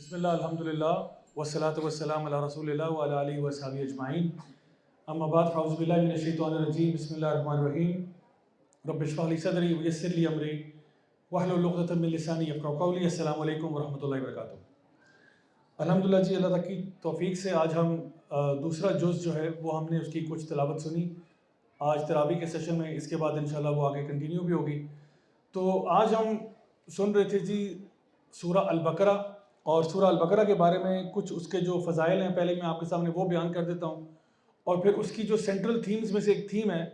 بسم اللہ الحمد للہ والصلاة والسلام علی رسول اللہ وعلی آلہ وصحبہ اجمعین اما بعد فاعوذ باللہ من الشیطان الرجیم بسم اللہ الرحمن الرحیم رب اشرح لی صدری ویسر لی امری واحلل عقدۃ من لسانی یفقہوا قولی. السلام علیکم ورحمۃ اللہ وبرکاتہ. الحمدللہ جی، اللہ تعالیٰ کی توفیق سے آج ہم دوسرا جز جو ہے وہ ہم نے اس کی کچھ تلاوت سنی. آج تراویح کے سیشن میں اس کے بعد انشاءاللہ وہ آگے کنٹینیو بھی ہوگی. تو آج ہم سن رہے تھے جی سورہ البقرہ، اور سورہ البقرہ کے بارے میں کچھ اس کے جو فضائل ہیں پہلے میں آپ کے سامنے وہ بیان کر دیتا ہوں، اور پھر اس کی جو سینٹرل تھیمز میں سے ایک تھیم ہے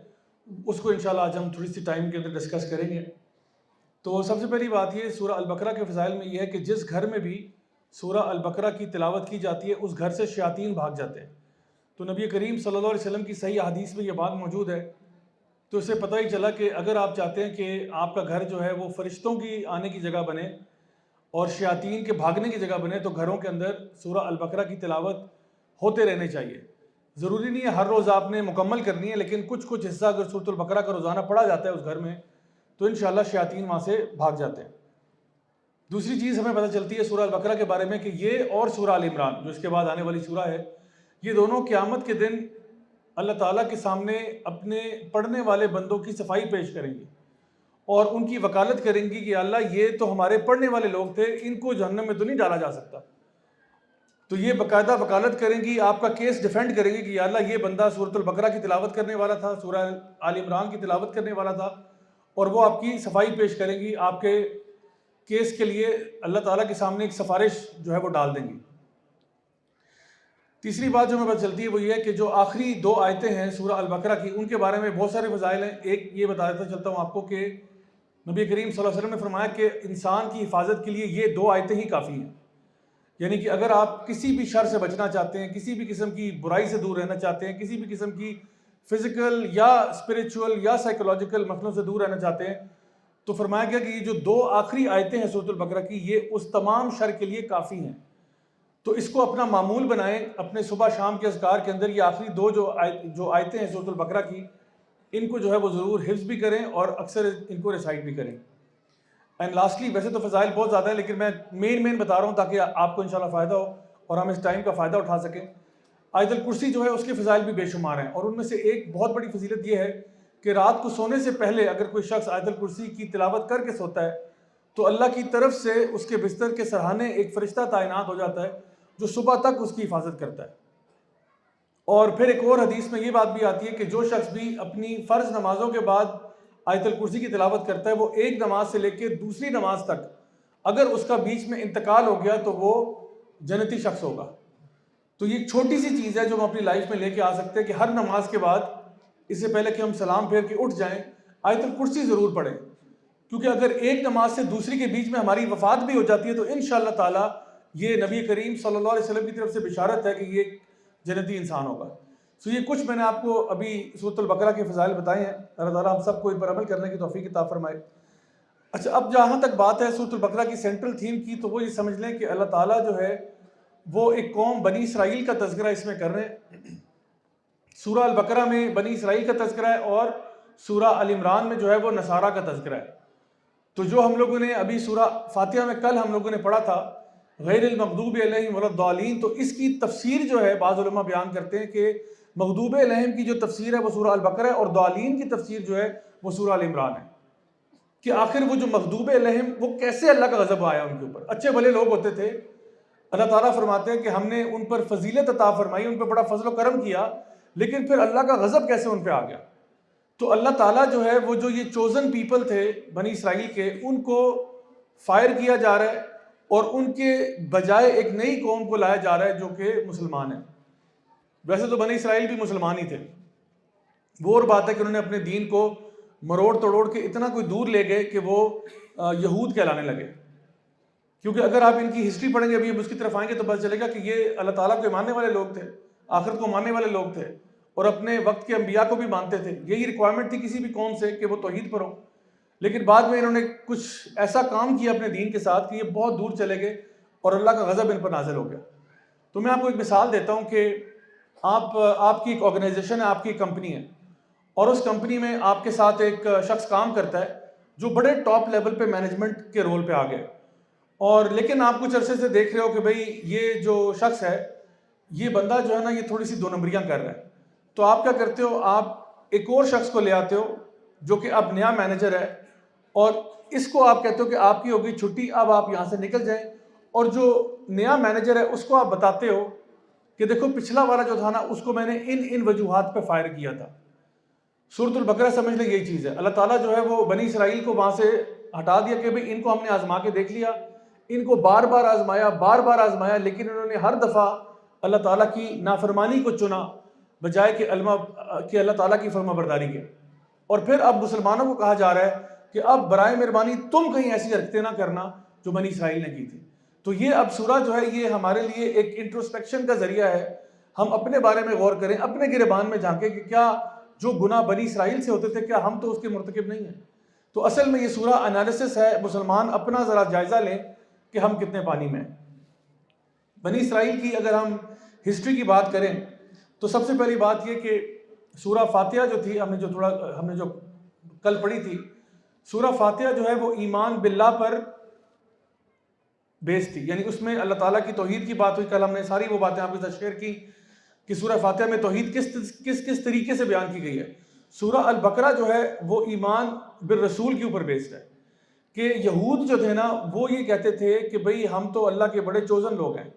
اس کو انشاءاللہ آج ہم تھوڑی سی ٹائم کے اندر ڈسکس کریں گے. تو سب سے پہلی بات یہ سورہ البقرہ کے فضائل میں یہ ہے کہ جس گھر میں بھی سورہ البقرہ کی تلاوت کی جاتی ہے اس گھر سے شیاطین بھاگ جاتے ہیں. تو نبی کریم صلی اللہ علیہ وسلم کی صحیح حدیث میں یہ بات موجود ہے. تو اس سے پتہ ہی چلا کہ اگر آپ چاہتے ہیں کہ آپ کا گھر جو ہے وہ فرشتوں کی آنے کی جگہ بنے اور شیاطین کے بھاگنے کی جگہ بنے، تو گھروں کے اندر سورہ البقرہ کی تلاوت ہوتے رہنے چاہیے. ضروری نہیں ہے ہر روز آپ نے مکمل کرنی ہے، لیکن کچھ حصہ اگر سورۃ البقرہ کا روزانہ پڑھا جاتا ہے اس گھر میں تو انشاءاللہ شیاطین وہاں سے بھاگ جاتے ہیں. دوسری چیز ہمیں پتہ چلتی ہے سورہ البقرہ کے بارے میں کہ یہ اور سورہ آل عمران جو اس کے بعد آنے والی سورہ ہے، یہ دونوں قیامت کے دن اللہ تعالیٰ کے سامنے اپنے پڑھنے والے بندوں کی صفائی پیش کریں گی اور ان کی وکالت کریں گی کہ اللہ یہ تو ہمارے پڑھنے والے لوگ تھے، ان کو جہنم میں تو نہیں ڈالا جا سکتا. تو یہ باقاعدہ وکالت کریں گی، آپ کا کیس ڈیفینڈ کریں گی کہ یا اللہ یہ بندہ سورۃ البقرہ کی تلاوت کرنے والا تھا، سورہ آل عمران کی تلاوت کرنے والا تھا، اور وہ آپ کی صفائی پیش کریں گی. آپ کے کیس کے لیے اللہ تعالیٰ کے سامنے ایک سفارش جو ہے وہ ڈال دیں گی. تیسری بات جو ہمیں پتہ چلتی ہے وہ یہ ہے کہ جو آخری دو آیتیں ہیں سورہ البقرہ کی، ان کے بارے میں بہت سارے فضائل ہیں. ایک یہ بتا دیتا چلتا ہوں آپ کو کہ نبی کریم صلی اللہ علیہ وسلم نے فرمایا کہ انسان کی حفاظت کے لیے یہ دو آیتیں ہی کافی ہیں. یعنی کہ اگر آپ کسی بھی شر سے بچنا چاہتے ہیں، کسی بھی قسم کی برائی سے دور رہنا چاہتے ہیں، کسی بھی قسم کی فزیکل یا اسپریچول یا سائیکولوجیکل مسئلوں سے دور رہنا چاہتے ہیں، تو فرمایا گیا کہ یہ جو دو آخری آیتیں ہیں سورۃ البقرہ کی، یہ اس تمام شر کے لیے کافی ہیں. تو اس کو اپنا معمول بنائیں اپنے صبح شام کے اذکار کے اندر. یہ آخری دو جو آیتیں ہیں سورۃ البقرہ کی، ان کو جو ہے وہ ضرور حفظ بھی کریں اور اکثر ان کو ریسائٹ بھی کریں. اینڈ لاسٹلی، ویسے تو فضائل بہت زیادہ ہیں لیکن میں مین بتا رہا ہوں تاکہ آپ کو انشاءاللہ فائدہ ہو اور ہم اس ٹائم کا فائدہ اٹھا سکیں. آیت الکرسی جو ہے اس کے فضائل بھی بے شمار ہیں، اور ان میں سے ایک بہت بڑی فضیلت یہ ہے کہ رات کو سونے سے پہلے اگر کوئی شخص آیت الکرسی کی تلاوت کر کے سوتا ہے تو اللہ کی طرف سے اس کے بستر کے سرہانے ایک فرشتہ تعینات ہو جاتا ہے جو صبح تک اس کی حفاظت کرتا ہے. اور پھر ایک اور حدیث میں یہ بات بھی آتی ہے کہ جو شخص بھی اپنی فرض نمازوں کے بعد آیت الکرسی کی تلاوت کرتا ہے، وہ ایک نماز سے لے کے دوسری نماز تک اگر اس کا بیچ میں انتقال ہو گیا تو وہ جنتی شخص ہوگا. تو یہ ایک چھوٹی سی چیز ہے جو ہم اپنی لائف میں لے کے آ سکتے ہیں کہ ہر نماز کے بعد اس سے پہلے کہ ہم سلام پھیر کے اٹھ جائیں آیت الکرسی ضرور پڑھیں، کیونکہ اگر ایک نماز سے دوسری کے بیچ میں ہماری وفات بھی ہو جاتی ہے تو انشاءاللہ تعالی یہ نبی کریم صلی اللہ علیہ وسلم کی طرف سے بشارت ہے کہ یہ جنتی انسان ہوگا. سو یہ کچھ میں نے آپ کو ابھی سورۃ البقرہ کے فضائل بتائے ہیں. اللہ تعالیٰ ہم سب کو ان پر عمل کرنے کی توفیق عطا فرمائے. اچھا، اب جہاں تک بات ہے سورۃ البقرہ کی سینٹرل تھیم کی، تو وہ یہ سمجھ لیں کہ اللہ تعالیٰ جو ہے وہ ایک قوم بنی اسرائیل کا تذکرہ اس میں کر رہے ہیں. سورہ البقرہ میں بنی اسرائیل کا تذکرہ ہے اور سورہ آل عمران میں جو ہے وہ نصارہ کا تذکرہ ہے. تو جو ہم لوگوں نے ابھی سورہ فاتحہ میں کل ہم لوگوں نے پڑھا تھا غیر المغضوب علیہم ولا الضالین، تو اس کی تفسیر جو ہے بعض علماء بیان کرتے ہیں کہ مغضوب علیہم کی جو تفسیر ہے وہ سورہ البقرہ ہے، اور ضالین کی تفسیر جو ہے وہ سورہ آل عمران ہے. کہ آخر وہ جو مغضوب علیہم وہ کیسے اللہ کا غضب آیا ان کے اوپر. اچھے بھلے لوگ ہوتے تھے، اللہ تعالیٰ فرماتے ہیں کہ ہم نے ان پر فضیلت عطا فرمائی، ان پہ بڑا فضل و کرم کیا، لیکن پھر اللہ کا غضب کیسے ان پہ آ گیا. تو اللہ تعالیٰ جو ہے وہ جو یہ چوزن پیپل تھے بنی اسرائیل کے، ان کو فائر کیا جا رہا ہے اور ان کے بجائے ایک نئی قوم کو لایا جا رہا ہے جو کہ مسلمان ہیں. ویسے تو بنی اسرائیل بھی مسلمان ہی تھے، وہ اور بات ہے کہ انہوں نے اپنے دین کو مروڑ توڑ کے اتنا کوئی دور لے گئے کہ وہ یہود کہلانے لگے. کیونکہ اگر آپ ان کی ہسٹری پڑھیں گے، ابھی ہم اس کی طرف آئیں گے تو پتہ چلے گا کہ یہ اللہ تعالیٰ کو ماننے والے لوگ تھے، آخرت کو ماننے والے لوگ تھے، اور اپنے وقت کے انبیاء کو بھی مانتے تھے. یہی ریکوائرمنٹ تھی کسی بھی قوم سے کہ وہ توحید پر ہو. لیکن بعد میں انہوں نے کچھ ایسا کام کیا اپنے دین کے ساتھ کہ یہ بہت دور چلے گئے اور اللہ کا غضب ان پر نازل ہو گیا. تو میں آپ کو ایک مثال دیتا ہوں کہ آپ کی ایک آرگنائزیشن ہے، آپ کی ایک کمپنی ہے، اور اس کمپنی میں آپ کے ساتھ ایک شخص کام کرتا ہے جو بڑے ٹاپ لیول پہ مینجمنٹ کے رول پہ آ گئے، اور لیکن آپ کچھ عرصے سے دیکھ رہے ہو کہ بھئی یہ جو شخص ہے، یہ بندہ جو ہے نا یہ تھوڑی سی دو نمبریاں کر رہا ہے. تو آپ کیا کرتے ہو، آپ ایک اور شخص کو لے آتے ہو جو کہ اب نیا مینیجر ہے، اور اس کو آپ کہتے ہو کہ آپ کی ہوگی چھٹی، اب آپ یہاں سے نکل جائیں. اور جو نیا مینیجر ہے اس کو آپ بتاتے ہو کہ دیکھو پچھلا والا جو تھا نا اس کو میں نے ان وجوہات پہ فائر کیا تھا. سورۃ البقرہ سمجھ لیں یہی چیز ہے. اللہ تعالیٰ جو ہے وہ بنی اسرائیل کو وہاں سے ہٹا دیا کہ بھئی ان کو ہم نے آزما کے دیکھ لیا، ان کو بار بار آزمایا، لیکن انہوں نے ہر دفعہ اللہ تعالیٰ کی نافرمانی کو چنا بجائے کہ اللہ تعالیٰ کی فرما برداری کے. اور پھر اب مسلمانوں کو کہا جا رہا ہے کہ اب برائے مہربانی تم کہیں ایسی حرکتیں نہ کرنا جو بنی اسرائیل نے کی تھی. تو یہ اب سورہ جو ہے یہ ہمارے لیے ایک انٹروسپیکشن کا ذریعہ ہے. ہم اپنے بارے میں غور کریں، اپنے گریبان میں جھانکیں کہ کیا جو گناہ بنی اسرائیل سے ہوتے تھے کیا ہم تو اس کے مرتکب نہیں ہیں. تو اصل میں یہ سورہ انالیسس ہے. مسلمان اپنا ذرا جائزہ لیں کہ ہم کتنے پانی میں ہیں. بنی اسرائیل کی اگر ہم ہسٹری کی بات کریں تو سب سے پہلی بات یہ کہ سورہ فاتحہ جو تھی ہم نے جو کل پڑھی تھی، سورہ فاتحہ جو ہے وہ ایمان باللہ پر بیس تھی. یعنی اس میں اللہ تعالیٰ کی توحید کی بات ہوئی. کل ہم نے ساری وہ باتیں آپ کے ساتھ شیئر کی کہ سورہ فاتحہ میں توحید کس طریقے سے بیان کی گئی ہے. سورہ البقرہ جو ہے وہ ایمان بالرسول کے اوپر بیسڈ ہے کہ یہود جو تھے نا وہ یہ کہتے تھے کہ بھئی ہم تو اللہ کے بڑے چوزن لوگ ہیں،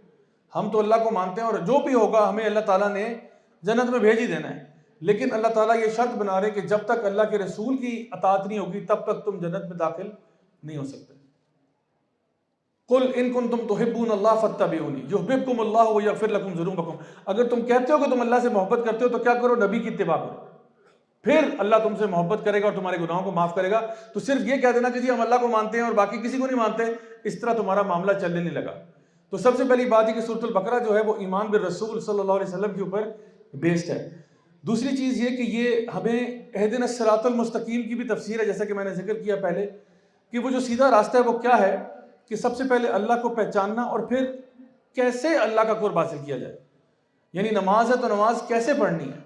ہم تو اللہ کو مانتے ہیں اور جو بھی ہوگا ہمیں اللہ تعالیٰ نے جنت میں بھیج ہی دینا ہے. لیکن اللہ تعالیٰ یہ شرط بنا رہے کہ جب تک اللہ کے رسول کی اطاعت نہیں ہوگی تب تک تم جنت میں داخل نہیں ہو سکتے. قل ان کنتم تحبون اللہ فاتبعونی یحببکم اللہ ویغفر لکم ذنوبکم. اگر تم کہتے ہو کہ تم اللہ سے محبت کرتے ہو تو کیا کرو، نبی کی اتباع کرو، پھر اللہ تم سے محبت کرے گا اور تمہارے گناہوں کو معاف کرے گا. تو صرف یہ کہہ دینا کہ جی ہم اللہ کو مانتے ہیں اور باقی کسی کو نہیں مانتے، اس طرح تمہارا معاملہ چلنے نہیں لگا. تو سب سے پہلی بات ہے کہ سورۃ البقرہ جو ہے وہ ایمان بالرسول صلی اللہ علیہ وسلم کے اوپر بیسڈ ہے. دوسری چیز یہ کہ یہ ہمیں اہدنا الصراط المستقیم کی بھی تفسیر ہے، جیسا کہ میں نے ذکر کیا پہلے کہ وہ جو سیدھا راستہ ہے وہ کیا ہے کہ سب سے پہلے اللہ کو پہچاننا اور پھر کیسے اللہ کا قرب حاصل کیا جائے. یعنی نماز ہے تو نماز کیسے پڑھنی ہے،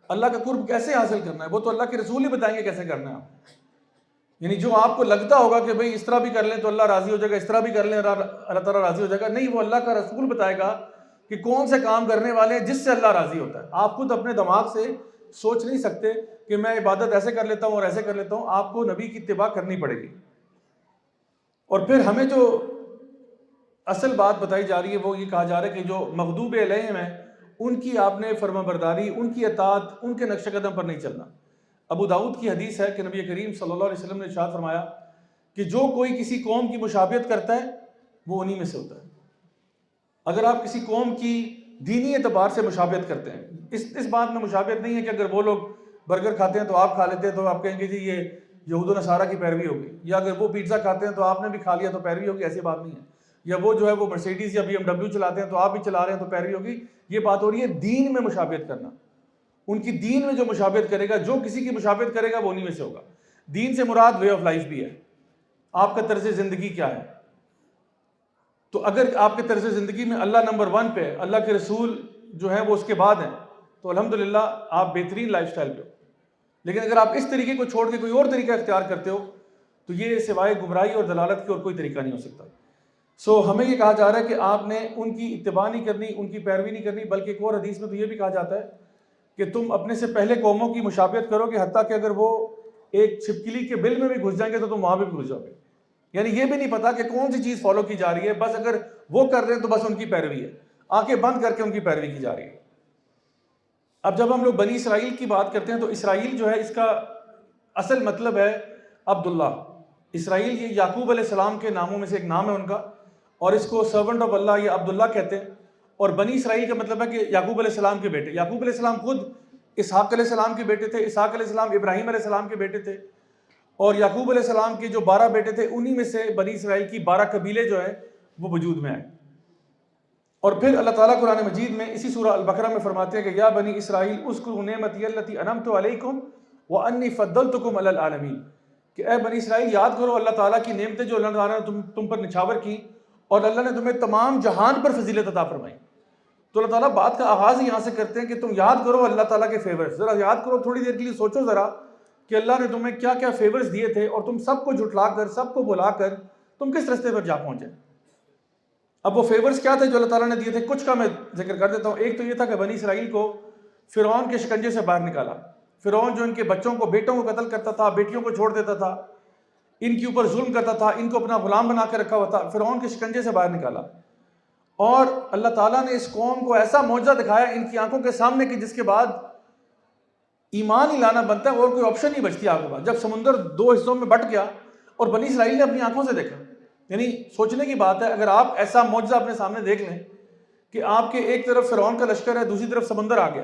اللہ کا قرب کیسے حاصل کرنا ہے، وہ تو اللہ کے رسول ہی بتائیں گے کیسے کرنا ہے. یعنی جو آپ کو لگتا ہوگا کہ بھئی اس طرح بھی کر لیں تو اللہ راضی ہو جائے گا، اس طرح بھی کر لیں اللہ تعالیٰ راضی ہو جائے گا، نہیں، وہ اللہ کا رسول بتائے گا کہ کون سے کام کرنے والے ہیں جس سے اللہ راضی ہوتا ہے. آپ خود اپنے دماغ سے سوچ نہیں سکتے کہ میں عبادت ایسے کر لیتا ہوں اور ایسے کر لیتا ہوں. آپ کو نبی کی اتباع کرنی پڑے گی. اور پھر ہمیں جو اصل بات بتائی جا رہی ہے وہ یہ کہا جا رہا ہے کہ جو مغضوب علیہم ہیں ان کی آپ نے فرما برداری، ان کی اطاعت، ان کے نقش قدم پر نہیں چلنا. ابو داؤد کی حدیث ہے کہ نبی کریم صلی اللہ علیہ وسلم نے ارشاد فرمایا کہ جو کوئی کسی قوم کی مشابہت کرتا ہے وہ انہی میں سے ہوتا ہے. اگر آپ کسی قوم کی دینی اعتبار سے مشابہت کرتے ہیں، اس بات میں مشابہت نہیں ہے کہ اگر وہ لوگ برگر کھاتے ہیں تو آپ کھا لیتے ہیں تو آپ کہیں گے جی یہ یہود و نصارہ کی پیروی ہوگی، یا اگر وہ پیزا کھاتے ہیں تو آپ نے بھی کھا لیا تو پیروی ہوگی. ایسی بات نہیں ہے. یا وہ جو ہے وہ مرسیڈیز یا BMW چلاتے ہیں تو آپ بھی چلا رہے ہیں تو پیروی ہوگی. یہ بات ہو رہی ہے دین میں مشابہت کرنا. ان کی دین میں جو مشابہت کرے گا، جو کسی کی مشابہت کرے گا وہ انہی میں سے ہوگا. دین سے مراد وے آف لائف بھی ہے، آپ کا طرز زندگی کیا ہے. تو اگر آپ کے طرز زندگی میں اللہ نمبر 1 پہ، اللہ کے رسول جو ہیں وہ اس کے بعد ہیں، تو الحمدللہ آپ بہترین لائف سٹائل پہ ہو. لیکن اگر آپ اس طریقے کو چھوڑ کے کوئی اور طریقہ اختیار کرتے ہو تو یہ سوائے گمراہی اور دلالت کی اور کوئی طریقہ نہیں ہو سکتا. ہمیں یہ کہا جا رہا ہے کہ آپ نے ان کی اتباع نہیں کرنی، ان کی پیروی نہیں کرنی، بلکہ ایک اور حدیث میں تو یہ بھی کہا جاتا ہے کہ تم اپنے سے پہلے قوموں کی مشابہت کرو گے، حتیٰ کہ اگر وہ ایک چھپکلی کے بل میں بھی گھس جائیں گے تو تم وہاں بھی گھس جاؤ گے. یعنی یہ بھی نہیں پتا کہ کون سی چیز فالو کی جا رہی ہے، بس اگر وہ کر رہے ہیں تو بس ان کی پیروی ہے، آنکھیں بند کر کے ان کی پیروی کی جا رہی ہے. اب جب ہم لوگ بنی اسرائیل کی بات کرتے ہیں تو اسرائیل جو ہے اس کا اصل مطلب ہے عبداللہ. اسرائیل یہ یعقوب علیہ السلام کے ناموں میں سے ایک نام ہے ان کا، اور اس کو سرونٹ آف اللہ یا عبداللہ کہتے ہیں. اور بنی اسرائیل کا مطلب ہے کہ یعقوب علیہ السلام کے بیٹے. یعقوب علیہ السلام خود اسحاق علیہ السلام کے بیٹے تھے، اسحاق علیہ السلام ابراہیم علیہ السلام کے بیٹے تھے، اور یعقوب علیہ السلام کے جو 12 بیٹے تھے انہی میں سے بنی اسرائیل کی 12 قبیلے جو ہیں وہ وجود میں آئے. اور پھر اللہ تعالیٰ قرآن مجید میں اسی سورہ البقرہ میں فرماتے ہیں کہ یا بنی اسرائیل اذکروا نعمتی التی انعمت علیکم وانی فضلتکم علی العالمین، کہ اے بنی اسرائیل یاد کرو اللہ تعالیٰ کی نعمتیں جو اللہ تعالیٰ نے تم پر نچھاور کی، اور اللہ نے تمہیں تمام جہان پر فضیلت عطا فرمائی. تو اللہ تعالیٰ بات کا آغاز ہی یہاں سے کرتے ہیں کہ تم یاد کرو اللہ تعالیٰ کے فیورز. ذرا یاد کرو، تھوڑی دیر کے لیے سوچو ذرا کہ اللہ نے تمہیں کیا کیا فیورز دیے تھے، اور تم سب کو جھٹلا کر، سب کو بلا کر تم کس رستے پر جا پہنچے. اب وہ فیورز کیا تھے جو اللہ تعالیٰ نے دیے تھے؟ کچھ کا میں ذکر کر دیتا ہوں. ایک تو یہ تھا کہ بنی اسرائیل کو فرعون کے شکنجے سے باہر نکالا. فرعون جو ان کے بچوں کو، بیٹوں کو قتل کرتا تھا، بیٹیوں کو چھوڑ دیتا تھا، ان کے اوپر ظلم کرتا تھا، ان کو اپنا غلام بنا کے رکھا ہوا تھا، فرعون کے شکنجے سے باہر نکالا. اور اللہ تعالیٰ نے اس قوم کو ایسا معجزہ دکھایا ان کی آنکھوں کے سامنے کہ جس کے بعد ایمان ہی لانا بنتا ہے اور کوئی آپشن نہیں بچتی آپ کے پاس. جب سمندر دو حصوں میں بٹ گیا اور بنی اسرائیل نے اپنی آنکھوں سے دیکھا، یعنی سوچنے کی بات ہے اگر آپ ایسا معجزہ اپنے سامنے دیکھ لیں کہ آپ کے ایک طرف فرعون کا لشکر ہے، دوسری طرف سمندر آ گیا،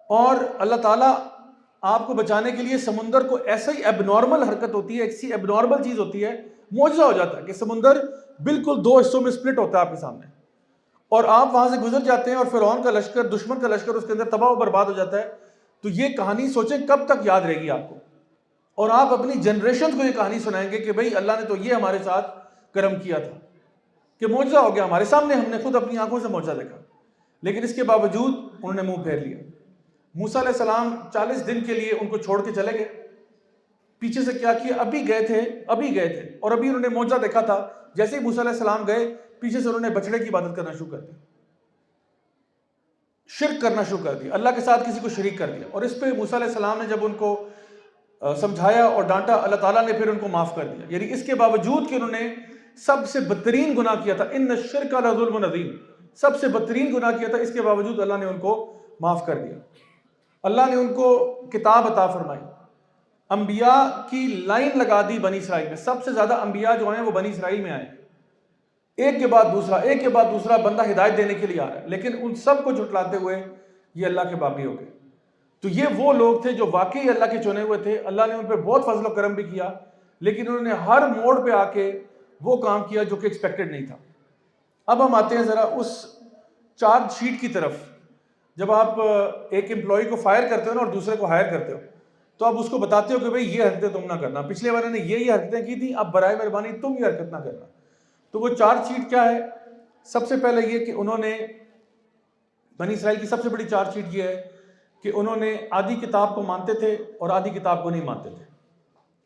اور اللہ تعالیٰ آپ کو بچانے کے لیے سمندر کو ایسا ہی ایب نارمل حرکت ہوتی ہے، ایسی ایب نارمل چیز ہوتی ہے، معجزہ ہو جاتا ہے کہ سمندر بالکل دو حصوں میں سپلٹ ہوتا ہے آپ کے سامنے، اور آپ وہاں سے گزر جاتے ہیں اور فرعون کا لشکر، دشمن کا لشکر اس کے اندر تباہ و برباد ہو جاتا ہے. تو یہ کہانی سوچیں کب تک یاد رہے گی آپ کو، اور آپ اپنی جنریشن کو یہ کہانی سنائیں گے کہ بھئی اللہ نے تو یہ ہمارے ساتھ کرم کیا تھا کہ معجزہ ہو گیا ہمارے سامنے، ہم نے خود اپنی آنکھوں سے معجزہ دیکھا. لیکن اس کے باوجود انہوں نے منہ پھیر لیا. موسیٰ علیہ السلام 40 دن کے لیے ان کو چھوڑ کے چلے گئے. پیچھے سے کیا کیا؟ ابھی گئے تھے اور ابھی انہوں نے معجزہ دیکھا تھا. جیسے ہی موسیٰ علیہ السلام گئے، پیچھے سے انہوں نے بچڑے کی عبادت کرنا شروع کر دی، شرک کرنا شروع کر دیا، اللہ کے ساتھ کسی کو شریک کر دیا. اور اس پہ موسیٰ علیہ السلام نے جب ان کو سمجھایا اور ڈانٹا، اللہ تعالیٰ نے پھر ان کو معاف کر دیا. یعنی اس کے باوجود کہ انہوں نے سب سے بدترین گناہ کیا تھا، ان الشرک لظلم عظیم، سب سے بدترین گناہ کیا تھا، اس کے باوجود اللہ نے ان کو معاف کر دیا. اللہ نے ان کو کتاب عطا فرمائی، انبیاء کی لائن لگا دی بنی اسرائیل میں. سب سے زیادہ انبیاء جو ہیں وہ بنی اسرائیل میں آئے، ایک کے بعد دوسرا، ایک کے بعد دوسرا بندہ ہدایت دینے کے لیے آ رہا ہے، لیکن ان سب کو جھٹلاتے ہوئے یہ اللہ کے باغی ہو گئے. تو یہ وہ لوگ تھے جو واقعی اللہ کے چنے ہوئے تھے. اللہ نے ان پہ بہت فضل و کرم بھی کیا، لیکن انہوں نے ہر موڑ پہ آ کے وہ کام کیا جو کہ ایکسپیکٹڈ نہیں تھا. اب ہم آتے ہیں ذرا اس چارج شیٹ کی طرف. جب آپ ایک امپلائی کو فائر کرتے ہو نا اور دوسرے کو ہائر کرتے ہو، تو آپ اس کو بتاتے ہو کہ بھئی یہ حرکتیں تم نہ کرنا، پچھلے والے نے یہ حرکتیں کی تھیں، اب برائے مہربانی تم یہ حرکت نہ کرنا. تو وہ چارج شیٹ کیا ہے؟ سب سے پہلے یہ کہ انہوں نے، بنی اسرائیل کی سب سے بڑی چارج شیٹ یہ ہے کہ انہوں نے آدھی کتاب کو مانتے تھے اور آدھی کتاب کو نہیں مانتے تھے.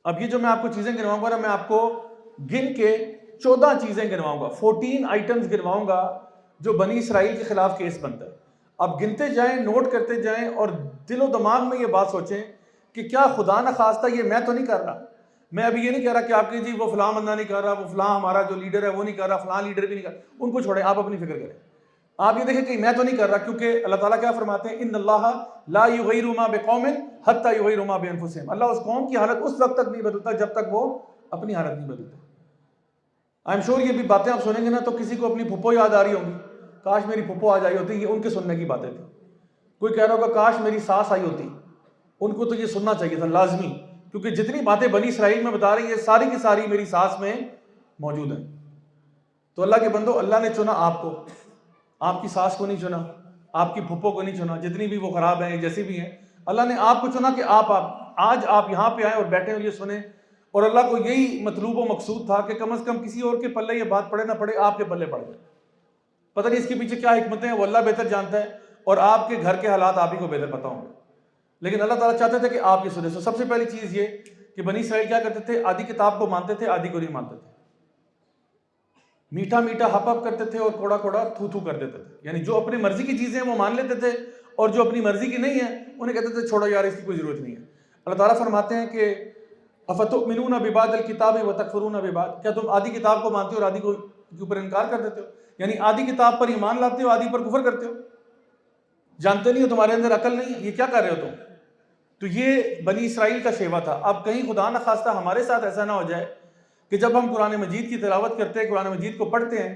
اب یہ جو میں آپ کو چیزیں گنواؤں گا نا، میں آپ کو گن کے 14 چیزیں گنواؤں گا، 14 آئٹمز گنواؤں گا جو بنی اسرائیل کے خلاف کیس بنتا ہے. اب گنتے جائیں، نوٹ کرتے جائیں، اور دل و دماغ میں یہ بات سوچیں کہ کیا خدا نہ خواستہ یہ میں تو نہیں کر رہا. میں ابھی یہ نہیں کہہ رہا کہ آپ کے جی وہ فلاں بندہ نہیں کر رہا، وہ فلاں ہمارا جو لیڈر ہے وہ نہیں کر رہا، فلاں لیڈر بھی نہیں کر رہا، ان کو چھوڑیں، آپ اپنی فکر کریں. آپ یہ دیکھیں کہ میں تو نہیں کر رہا، کیونکہ اللہ تعالیٰ کیا فرماتے ہیں؟ ان اللہ لا یغیر ما بقوم حتی یغیر ما بانفسہم. اللہ اس قوم کی حالت اس وقت تک نہیں بدلتا جب تک وہ اپنی حالت نہیں بدلتا. آئی ایم شور یہ بھی باتیں آپ سنیں گے نا تو کسی کو اپنی پھپھو یاد آ رہی ہوں گی، کاش میری پھپھو آ جائی ہوتی. یہ ان کے سننے کی باتیں تھیں. کوئی کہہ رہا ہوگا کاش میری ساس آئی ہوتی. ان کو تو یہ سننا چاہیے تھا لازمی، کیونکہ جتنی باتیں بنی اسرائیل میں بتا رہی ہیں ساری کی ساری میری ساس میں موجود ہیں. تو اللہ کے بندو، اللہ نے چنا آپ کو، آپ کی ساس کو نہیں چنا، آپ کی پھپھو کو نہیں چنا، جتنی بھی وہ خراب ہیں جیسی بھی ہیں. اللہ نے آپ کو چنا کہ آپ آج آپ یہاں پہ آئیں اور بیٹھیں اور یہ سنیں. اور اللہ کو یہی مطلوب و مقصود تھا کہ کم از کم کسی اور کے پلے یہ بات پڑے نہ پڑے، آپ کے پلے پڑ جائے. پتہ نہیں اس کے پیچھے کیا حکمتیں ہیں، وہ اللہ بہتر جانتا ہے، اور آپ کے گھر کے حالات آپ ہی کو بہتر پتہ ہوں گے. لیکن اللہ تعالیٰ چاہتے تھے کہ آپ یہ سنیں. سب سے پہلی چیز یہ کہ بنی اسرائیل کیا کرتے تھے؟ آدھی کتاب کو مانتے تھے، آدھی کو نہیں مانتے تھے. میٹھا میٹھا ہپ ہپ کرتے تھے اور کوڑا کوڑا تھو تھو کر دیتے تھے. یعنی جو اپنی مرضی کی چیزیں ہیں وہ مان لیتے تھے، اور جو اپنی مرضی کی نہیں ہیں انہیں کہتے تھے چھوڑو یار، اس کی کوئی ضرورت نہیں ہے. اللہ تعالیٰ فرماتے ہیں کہ افتؤمنون ببعض الکتاب وتکفرون ببعض، کیا تم آدھی کتاب کو مانتے ہو اور آدھی کو کے اوپر انکار کر دیتے ہو؟ یعنی آدھی کتاب پر ایمان لاتے ہو، آدھی پر کفر کرتے ہو. جانتے نہیں ہو، تمہارے اندر عقل نہیں ہے، یہ کیا کر رہے ہو تم؟ تو یہ بنی اسرائیل کا شیوا تھا. اب کہیں خدا نہ خواستہ ہمارے ساتھ ایسا نہ ہو جائے کہ جب ہم قرآن مجید کی تلاوت کرتے ہیں، قرآن مجید کو پڑھتے ہیں،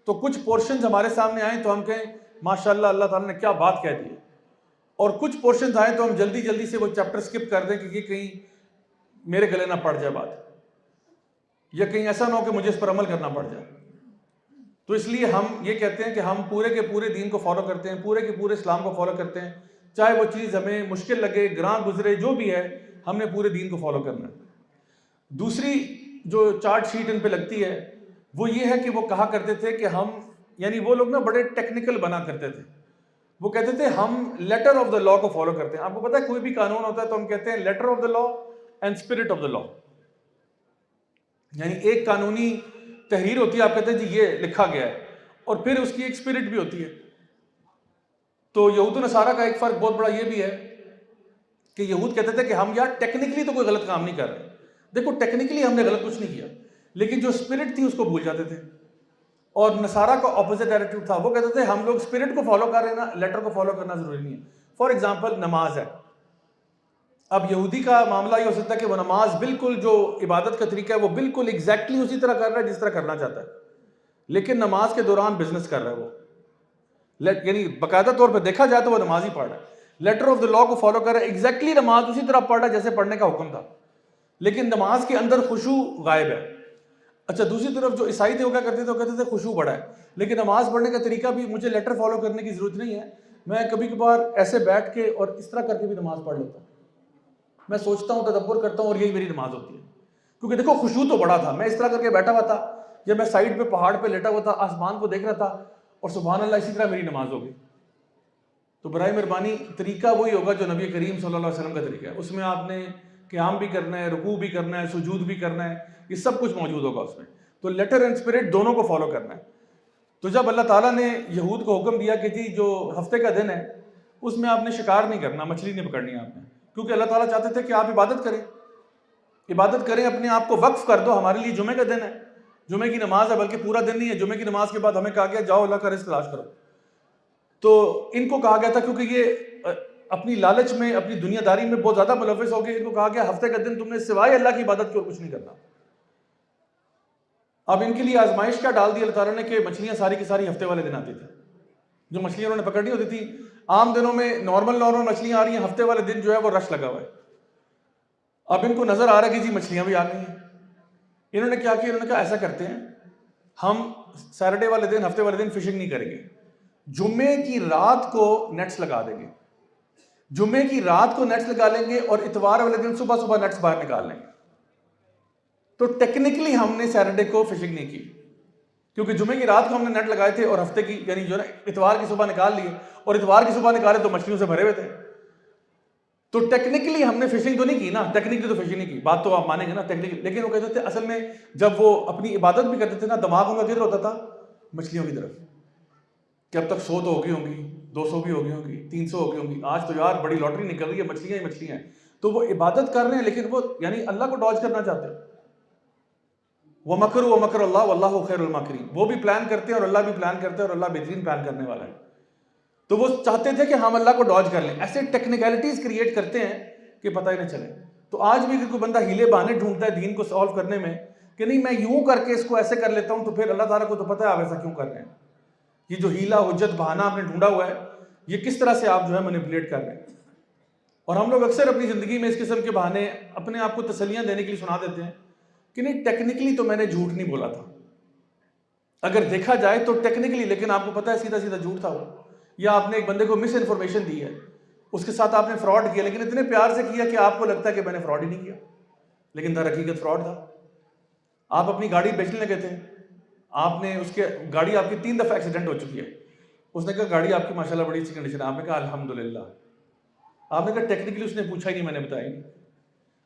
تو کچھ پورشنز ہمارے سامنے آئیں تو ہم کہیں ماشاءاللہ اللہ تعالیٰ نے کیا بات کہہ دی ہے، اور کچھ پورشنز آئیں تو ہم جلدی جلدی سے وہ چیپٹر سکپ کر دیں کہ یہ کہیں میرے گلے نہ پڑ جائے بات، یا کہیں ایسا نہ ہو کہ مجھے اس پر عمل کرنا پڑ جائے. تو اس لیے ہم یہ کہتے ہیں کہ ہم پورے کے پورے دین کو فالو کرتے ہیں، پورے کے پورے اسلام کو فالو کرتے ہیں، چاہے وہ چیز ہمیں مشکل لگے، گراں گزرے، جو بھی ہے، ہم نے پورے دین کو فالو کرنا ہے. دوسری جو چارٹ شیٹ ان پہ لگتی ہے وہ یہ ہے کہ وہ کہا کرتے تھے کہ ہم، یعنی وہ لوگ نا بڑے ٹیکنیکل بنا کرتے تھے. وہ کہتے تھے ہم لیٹر آف دا لا کو فالو کرتے ہیں. آپ کو پتہ ہے کوئی بھی قانون ہوتا ہے تو ہم کہتے ہیں letter of the law and spirit of the law. یعنی ایک قانونی تحریر ہوتی ہے، آپ کہتے ہیں جی یہ لکھا گیا ہے، اور پھر اس کی ایک اسپرٹ بھی ہوتی ہے. تو یہود و نصارہ کا ایک فرق بہت بڑا یہ بھی ہے کہ یہود کہتے تھے کہ ہم یار ٹیکنیکلی تو کوئی غلط کام نہیں کر رہے. دیکھو ٹیکنیکلی ہم نے غلط کچھ نہیں کیا، لیکن جو اسپرٹ تھی اس کو بھول جاتے تھے. اور نصارہ کا اپوزٹ ایٹیٹیوڈ تھا، وہ کہتے تھے ہم لوگ اسپرٹ کو فالو کر رہے ہیں نا، لیٹر کو فالو کرنا ضروری نہیں ہے. فار ایگزامپل نماز ہے. اب یہودی کا معاملہ یہ ہو سکتا ہے کہ وہ نماز بالکل جو عبادت کا طریقہ ہے وہ بالکل ایگزیکٹلی اسی طرح کر رہا ہے جس طرح کرنا چاہتا ہے، لیکن نماز کے دوران بزنس کر رہا ہے وہ، یعنی باقاعدہ طور پہ دیکھا جائے تو وہ نماز ہی پڑھ رہا ہے، لیٹر آف دا لا کو فالو کر رہا ہے، ایگزیکٹلی نماز اسی طرح پڑھ رہا ہے جیسے پڑھنے کا حکم تھا، لیکن نماز کے اندر خشوع غائب ہے. اچھا دوسری طرف جو عیسائی تھے وہ کیا کرتے تھے، وہ کہتے تھے خشوع بڑا ہے، لیکن نماز پڑھنے کا طریقہ بھی مجھے لیٹر فالو کرنے کی ضرورت نہیں ہے، میں کبھی کبھار ایسے بیٹھ کے اور اس طرح کر کے بھی نماز پڑھ لیتا ہوں، میں سوچتا ہوں، تدبر کرتا ہوں، اور یہی میری نماز ہوتی ہے. کیونکہ دیکھو خشوع تو بڑا تھا، میں اس طرح کر کے بیٹھا ہوا تھا، جب میں سائڈ پہ پہاڑ پہ لیٹا ہوا تھا، آسمان کو دیکھ رہا تھا، اور سبحان اللہ اسی طرح میری نماز ہوگی. تو برائے مہربانی طریقہ وہی ہوگا جو نبی کریم صلی اللہ علیہ وسلم کا طریقہ ہے. اس میں آپ نے قیام بھی کرنا ہے، رکوع بھی کرنا ہے، سجود بھی کرنا ہے، یہ سب کچھ موجود ہوگا اس میں. تو لیٹر اینڈ اسپرٹ دونوں کو فالو کرنا ہے. تو جب اللہ تعالیٰ نے یہود کو حکم دیا کہ جی جو ہفتے کا دن ہے اس میں آپ نے شکار نہیں کرنا، مچھلی نہیں پکڑنی آپ نے، کیونکہ اللہ تعالیٰ چاہتے تھے کہ آپ عبادت کریں، اپنے آپ کو وقف کر دو. ہمارے لیے جمعے کا دن ہے، جمعے کی نماز ہے، بلکہ پورا دن نہیں ہے. جمعے کی نماز کے بعد ہمیں کہا گیا جاؤ اللہ کا رزق تلاش کرو. تو ان کو کہا گیا تھا کیونکہ یہ اپنی لالچ میں، اپنی دنیا داری میں بہت زیادہ ملوث ہو گئے، ان کو کہا گیا ہفتے کا دن تم نے سوائے اللہ کی عبادت کے اور کچھ نہیں کرنا. اب ان کے لیے آزمائش کیا ڈال دی اللہ تعالیٰ نے کہ مچھلیاں ساری کی ساری ہفتے والے دن آتی تھی. جو مچھلیاں انہوں نے پکڑنی ہوتی تھی، عام دنوں میں نارمل مچھلیاں آ رہی ہیں، ہفتے والے دن جو ہے وہ رش لگا ہوا ہے. اب ان کو نظر آ رہا ہے کہ جی مچھلیاں بھی آ گئی ہیں. انہوں نے کیا کیا، انہوں نے کہا ایسا کرتے ہیں ہم سیٹرڈے والے دن، ہفتے والے دن فشنگ نہیں کریں گے، جمعے کی رات کو نیٹس لگا دیں گے. جمعے کی رات کو نیٹس لگا لیں گے اور اتوار والے دن صبح صبح نیٹس باہر نکال لیں گے. تو ٹیکنیکلی ہم نے سیٹرڈے کو فشنگ نہیں کی، کیونکہ جمعے کی رات کو ہم نے نیٹ لگائے تھے اور ہفتے کی یعنی جو نا اتوار کی صبح نکال لیے، اور اتوار کی صبح نکالے تو مچھلیوں سے بھرے ہوئے تھے. تو ٹیکنیکلی ہم نے فشنگ تو نہیں کی نا، ٹیکنیکلی تو فشنگ نہیں کی، بات تو آپ مانیں گے نا ٹیکنیکلی. لیکن وہ کہتے تھے اصل میں جب وہ اپنی عبادت بھی کرتے تھے نا، دماغ ان کا کدھر ہوتا تھا؟ مچھلیوں کی طرف، کہ اب تک 100 تو ہو گئی ہوں گی، 200 بھی ہو گئی ہوں گی، 300 ہو گئی ہوں گی، آج تو یار بڑی لاٹری نکل رہی ہے، مچھلیاں ہی مچھلیاں ہیں. تو وہ عبادت کر رہے ہیں لیکن وہ یعنی اللہ کو ڈاج کرنا چاہتے ہیں. وَمَكَرُوا وَمَكَرَ اللَّهُ وَاللَّهُ خَيْرُ الْمَاكِرِينَ. وہ بھی پلان کرتے ہیں اور اللہ بھی پلان کرتے ہیں، اور اللہ بہترین پلان کرنے والا ہے. تو وہ چاہتے تھے کہ ہم اللہ کو ڈاج کر لیں، ایسے ٹیکنیکلٹیز کریٹ کرتے ہیں کہ پتہ ہی نہ چلے. تو آج بھی اگر کوئی بندہ ہیلے بہانے ڈھونڈتا ہے دین کو سالو کرنے میں کہ نہیں میں یوں کر کے اس کو ایسے کر لیتا ہوں، تو پھر اللہ تعالیٰ کو تو پتہ ہے آپ ایسا کیوں کر رہے ہیں. یہ جو ہیلا حجت بہانہ آپ نے ڈھونڈا ہوا ہے، یہ کس طرح سے آپ جو ہے مینیپولیٹ کر رہے ہیں. اور ہم لوگ اکثر اپنی زندگی میں اس قسم کے بہانے اپنے آپ کو تسلیاں دینے کے لیے سنا دیتے ہیں کہ نہیں ٹیکنیکلی تو میں نے جھوٹ نہیں بولا تھا. اگر دیکھا جائے تو ٹیکنیکلی، لیکن آپ کو پتہ ہے سیدھا سیدھا جھوٹ تھا وہ. یا آپ نے ایک بندے کو مس انفارمیشن دی ہے، اس کے ساتھ آپ نے فراڈ کیا، لیکن اتنے پیار سے کیا کہ آپ کو لگتا ہے کہ میں نے فراڈ ہی نہیں کیا، لیکن در حقیقت فراڈ تھا. آپ اپنی گاڑی بیچنے لگے تھے، آپ نے اس کے گاڑی آپ کی 3 دفعہ ایکسیڈنٹ ہو چکی ہے. اس نے کہا گاڑی آپ کی ماشاءاللہ بڑی اچھی کنڈیشن ہے. آپ نے کہا الحمدللہ. آپ نے کہا ٹیکنیکلی اس نے پوچھا ہی نہیں، میں نے بتایا نہیں.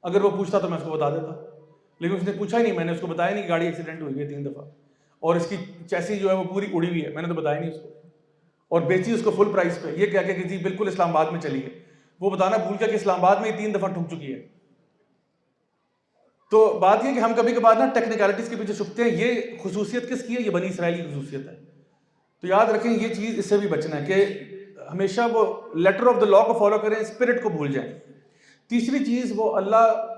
اگر وہ پوچھتا تو میں اس کو بتا دیتا، لیکن اس نے پوچھا ہی نہیں، میں نے اس کو بتایا نہیں کہ گاڑی ایکسیڈنٹ ہوئی ہے 3 دفعہ، اور اس کی چیسی جو ہے وہ پوری اڑی ہوئی ہے، میں نے تو بتایا نہیں اس کو. اور بیچی اس کو فل پرائس پہ، یہ کہہ کے کہ جی بالکل اسلام آباد میں چلی ہے. وہ بتانا بھول گیا کہ اسلام آباد میں ہی 3 دفعہ ٹھک چکی ہے. تو بات یہ کہ ہم کبھی کبھار نا ٹیکنیکلٹیز کے پیچھے چھپتے ہیں. یہ خصوصیت کس کی ہے؟ یہ بنی اسرائیل کی خصوصیت ہے. تو یاد رکھیں یہ چیز، اس سے بھی بچنا ہے کہ ہمیشہ وہ لیٹر آف دا لا کو فالو کریں، اسپرٹ کو بھول جائیں. تیسری چیز، وہ اللہ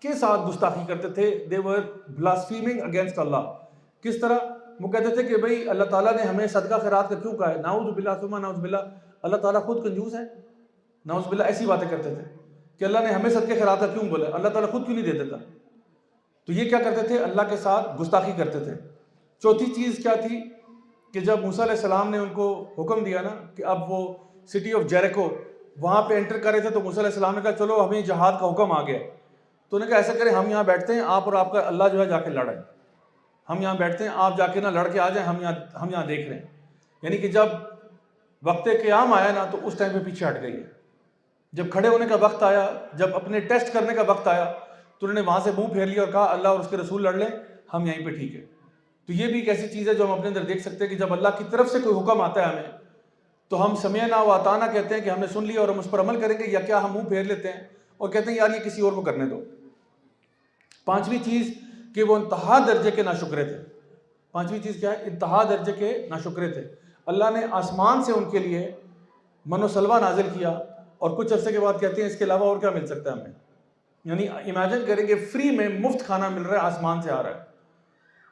کے ساتھ گستاخی کرتے تھے. دے ور بلاسفیمنگ اگینسٹ اللہ. کس طرح؟ وہ کہتے تھے کہ بھئی اللہ تعالیٰ نے ہمیں صدقہ خیرات کا کیوں کہا ہے؟ نعوذ باللہ ثم نعوذ باللہ، اللہ تعالیٰ خود کنجوس ہے؟ نعوذ باللہ ایسی باتیں کرتے تھے کہ اللہ نے ہمیں صدقہ خیرات کا کیوں بولا، اللہ تعالیٰ خود کیوں نہیں دے دیتا؟ تو یہ کیا کرتے تھے؟ اللہ کے ساتھ گستاخی کرتے تھے. چوتھی چیز کیا تھی کہ جب موسیٰ علیہ السلام نے ان کو حکم دیا نا کہ اب وہ سٹی آف جیریکو وہاں پہ انٹر کر رہے تھے، تو موسیٰ علیہ السلام نے کہا چلو ہمیں جہاد کا حکم آ گیا. تو انہوں نے کہا ایسا کریں ہم یہاں بیٹھتے ہیں، آپ اور آپ کا اللہ جو ہے جا کے لڑیں. ہم یہاں بیٹھتے ہیں، آپ جا کے نہ لڑ کے آ جائیں، ہم یہاں دیکھ رہے ہیں. یعنی کہ جب وقت قیام آیا نا تو اس ٹائم پہ پیچھے ہٹ گئی ہے. جب کھڑے ہونے کا وقت آیا، جب اپنے ٹیسٹ کرنے کا وقت آیا، تو انہوں نے وہاں سے منہ پھیر لیا اور کہا اللہ اور اس کے رسول لڑ لیں، ہم یہیں پہ ٹھیک ہے. تو یہ بھی ایک ایسی چیز ہے جو ہم اپنے اندر دیکھ سکتے ہیں کہ جب اللہ کی طرف سے کوئی حکم آتا ہے ہمیں تو ہم سمعنا و اطعنا کہتے ہیں کہ ہم نے سن لیا اور ہم اس پر عمل کریں گے، یا کیا ہم منہ پھیر لیتے ہیں اور کہتے ہیں یار یہ کسی اور کو کرنے دو۔ پانچویں چیز کہ وہ انتہا درجے کے ناشکرے تھے۔ پانچویں چیز کیا ہے؟ انتہا درجے کے ناشکرے تھے۔ اللہ نے آسمان سے ان کے لیے من و سلوہ نازل کیا اور کچھ عرصے کے بعد کہتے ہیں اس کے علاوہ اور کیا مل سکتا ہے ہمیں؟ یعنی امیجن کریں گے فری میں مفت کھانا مل رہا ہے، آسمان سے آ رہا ہے،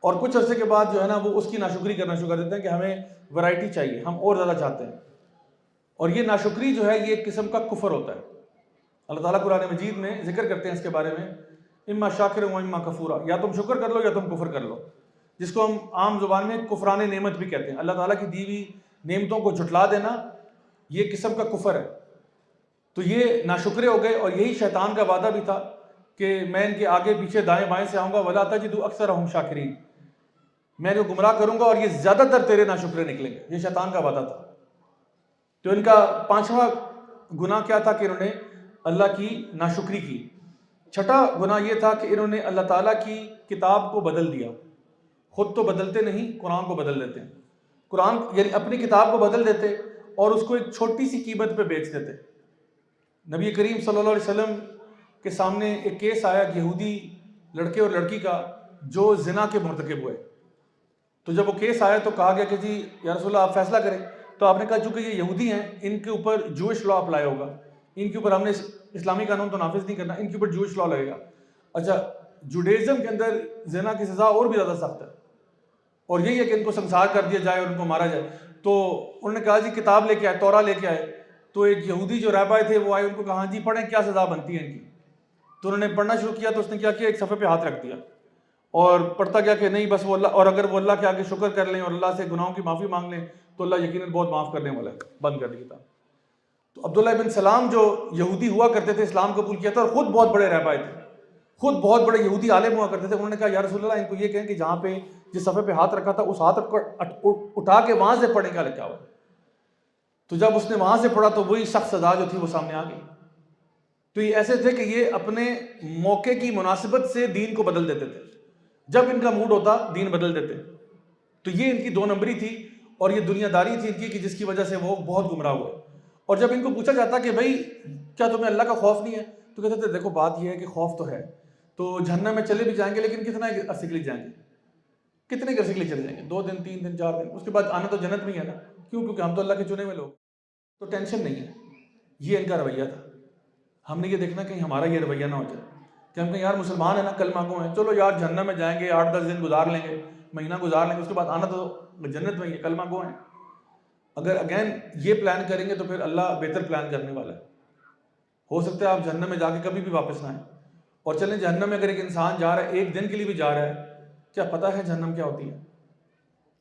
اور کچھ عرصے کے بعد جو ہے نا وہ اس کی ناشکری کرنا شروع کر دیتے ہیں کہ ہمیں ورائٹی چاہیے، ہم اور زیادہ چاہتے ہیں۔ اور یہ ناشکری جو ہے یہ ایک قسم کا کفر ہوتا ہے۔ اللہ تعالیٰ قرآن مجید میں ذکر کرتے ہیں اس کے بارے میں، اما شاکر و اما کفورا، یا تم شکر کر لو یا تم کفر کر لو، جس کو ہم عام زبان میں کفران نعمت بھی کہتے ہیں۔ اللہ تعالیٰ کی دی ہوئی نعمتوں کو جھٹلا دینا یہ قسم کا کفر ہے۔ تو یہ ناشکرے ہو گئے، اور یہی شیطان کا وعدہ بھی تھا کہ میں ان کے آگے پیچھے دائیں بائیں سے آؤں گا، ولا تجد اکثرہم شاکرین، میں انہیں گمراہ کروں گا اور یہ زیادہ تر تیرے ناشکرے نکلیں گے۔ یہ شیطان کا وعدہ تھا۔ تو ان کا پانچواں گناہ کیا تھا کہ انہوں نے اللہ کی ناشکری کی۔ چھٹا گناہ یہ تھا کہ انہوں نے اللہ تعالیٰ کی کتاب کو بدل دیا۔ خود تو بدلتے نہیں، قرآن کو بدل دیتے ہیں۔ قرآن یعنی اپنی کتاب کو بدل دیتے اور اس کو ایک چھوٹی سی قیمت پہ بیچ دیتے۔ نبی کریم صلی اللہ علیہ وسلم کے سامنے ایک کیس آیا یہودی لڑکے اور لڑکی کا جو زنا کے مرتکب ہوئے۔ تو جب وہ کیس آیا تو کہا گیا کہ جی یا رسول اللہ آپ فیصلہ کریں۔ تو آپ نے کہا چونکہ یہ یہودی ہیں ان کے اوپر جوئش لا اپلائی ہوگا، ان کے اوپر ہم نے اسلامی قانون تو نافذ نہیں کرنا، ان کے اوپر جوئش لا لگے گا۔ اچھا، جوڈیزم کے اندر زنا کی سزا اور بھی زیادہ سخت ہے، اور یہی ہے کہ ان کو سنسار کر دیا جائے اور ان کو مارا جائے۔ تو انہوں نے کہا جی کتاب لے کے آئے، تورا لے کے آئے۔ تو ایک یہودی جو رہبائے تھے وہ آئے، ان کو کہا جی پڑھیں کیا سزا بنتی ہے ان کی۔ تو انہوں نے پڑھنا شروع کیا، تو اس نے کیا ایک صفحے پہ ہاتھ رکھ دیا اور پڑھتا گیا کہ نہیں بس وہ اللہ، اور اگر وہ اللہ کے آگے شکر کر لیں اور اللہ سے گناہوں کی معافی مانگ لیں تو اللہ یقیناً بہت معاف کرنے والا ہے۔ بند کر دی کتاب۔ تو عبداللہ بن سلام جو یہودی ہوا کرتے تھے، اسلام قبول کیا تھا اور خود بہت بڑے رہبائے تھے، خود بہت بڑے یہودی عالم ہوا کرتے تھے۔ انہوں نے کہا یا رسول اللہ ان کو یہ کہیں کہ جہاں پہ جس صفحے پہ ہاتھ رکھا تھا اس ہاتھ کو اٹھا کے وہاں سے پڑھنے کا لکھا ہوا۔ تو جب اس نے وہاں سے پڑھا تو وہی سخت سزا جو تھی وہ سامنے آ گئی۔ تو یہ ایسے تھے کہ یہ اپنے موقع کی مناسبت سے دین کو بدل دیتے تھے، جب ان کا موڈ ہوتا دین بدل دیتے۔ تو یہ ان کی دو نمبری تھی اور یہ دنیا داری تھی ان کی کہ جس کی وجہ سے وہ بہت گمراہ ہوئے۔ اور جب ان کو پوچھا جاتا کہ بھائی کیا تمہیں اللہ کا خوف نہیں ہے، تو کہتے تھے دیکھو بات یہ ہے کہ خوف تو ہے، تو جہنم میں چلے بھی جائیں گے لیکن کتنا عرصے کے لیے جائیں گے، کتنے عرصے کے لیے چلے جائیں گے، 2 دن 3 دن 4 دن، اس کے بعد آنا تو جنت میں ہی ہے نا، کیوں؟ کیونکہ ہم تو اللہ کے چنے ہوئے لوگ، تو ٹینشن نہیں ہے۔ یہ ان کا رویہ تھا۔ ہم نے یہ دیکھنا کہیں ہمارا یہ رویہ نہ ہو جائے کہ ہم کہیں یار مسلمان ہیں نا، کلمہ گو ہیں، چلو یار جہنم میں جائیں گے، 8-10 دن گزار لیں گے، مہینہ گزار لیں گے، اس کے بعد آنا تو جنت میں ہی ہے، کلمہ گو ہیں۔ اگر اگین یہ پلان کریں گے تو پھر اللہ بہتر پلان کرنے والا ہے۔ ہو سکتا ہے آپ جہنم میں جا کے کبھی بھی واپس نہ آئیں۔ اور چلیں جہنم میں اگر ایک انسان جا رہا ہے، ایک دن کے لیے بھی جا رہا ہے، کیا پتہ ہے جہنم کیا ہوتی ہے؟